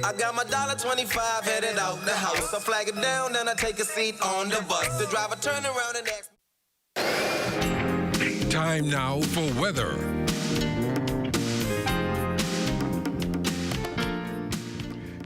I got my $1.25 headed out the house. I flag it down and I take a seat on the bus. The driver turn around and ask. Time now for weather.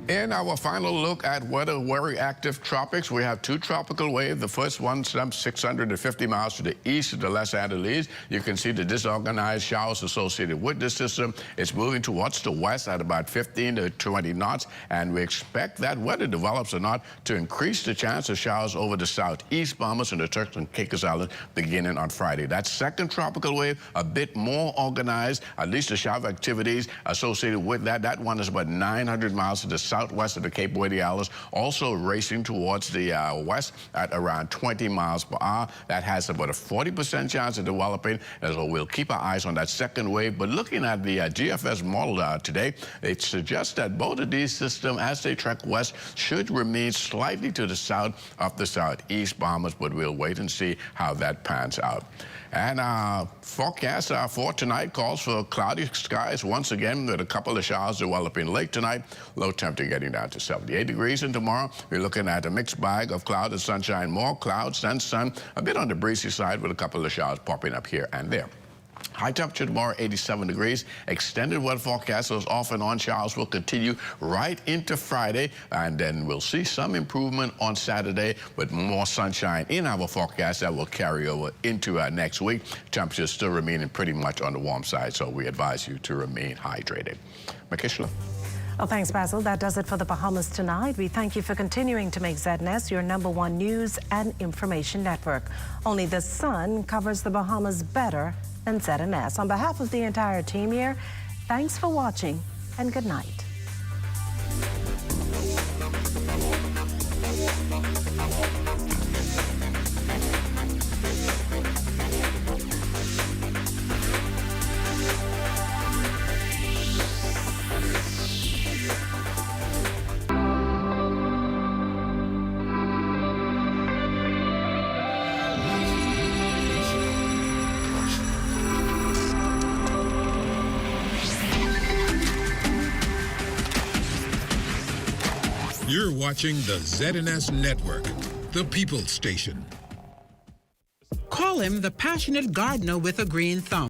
In our final look at weather, very active tropics, we have two tropical waves. The first one some 650 miles to the east of the Los Angeles. You can see the disorganized showers associated with this system. It's moving towards the west at about 15 to 20 knots, and we expect that whether it develops or not to increase the chance of showers over the southeast Bahamas and the Turks and Caicos Islands beginning on Friday. That second tropical wave, a bit more organized, at least the shower activities associated with that. That one is about 900 miles to the southwest of the Cape Verde Islands, also racing towards the west at around 20 miles per hour. That has about a 40% chance of developing, and so we'll keep our eyes on that second wave. But looking at the GFS model today, it suggests that both of these systems, as they trek west, should remain slightly to the south of the southeast Bahamas, but we'll wait and see how that pans out. And forecast for tonight calls for cloudy skies once again with a couple of showers developing late tonight. Low temperature getting down to 78 degrees. And tomorrow we're looking at a mixed bag of cloud and sunshine, more clouds than sun, a bit on the breezy side with a couple of showers popping up here and there. High temperature tomorrow, 87 degrees. Extended weather forecast, those off and on showers will continue right into Friday, and then we'll see some improvement on Saturday with more sunshine in our forecast that will carry over into next week. Temperatures still remaining pretty much on the warm side, so we advise you to remain hydrated. Makishla. Well, thanks, Basil. That does it for the Bahamas tonight. We thank you for continuing to make ZNS your #1 news and information network. Only the sun covers the Bahamas better than ZNS. On behalf of the entire team here, thanks for watching and good night. You're watching the ZNS Network, the People's Station. Call him the passionate gardener with a green thumb.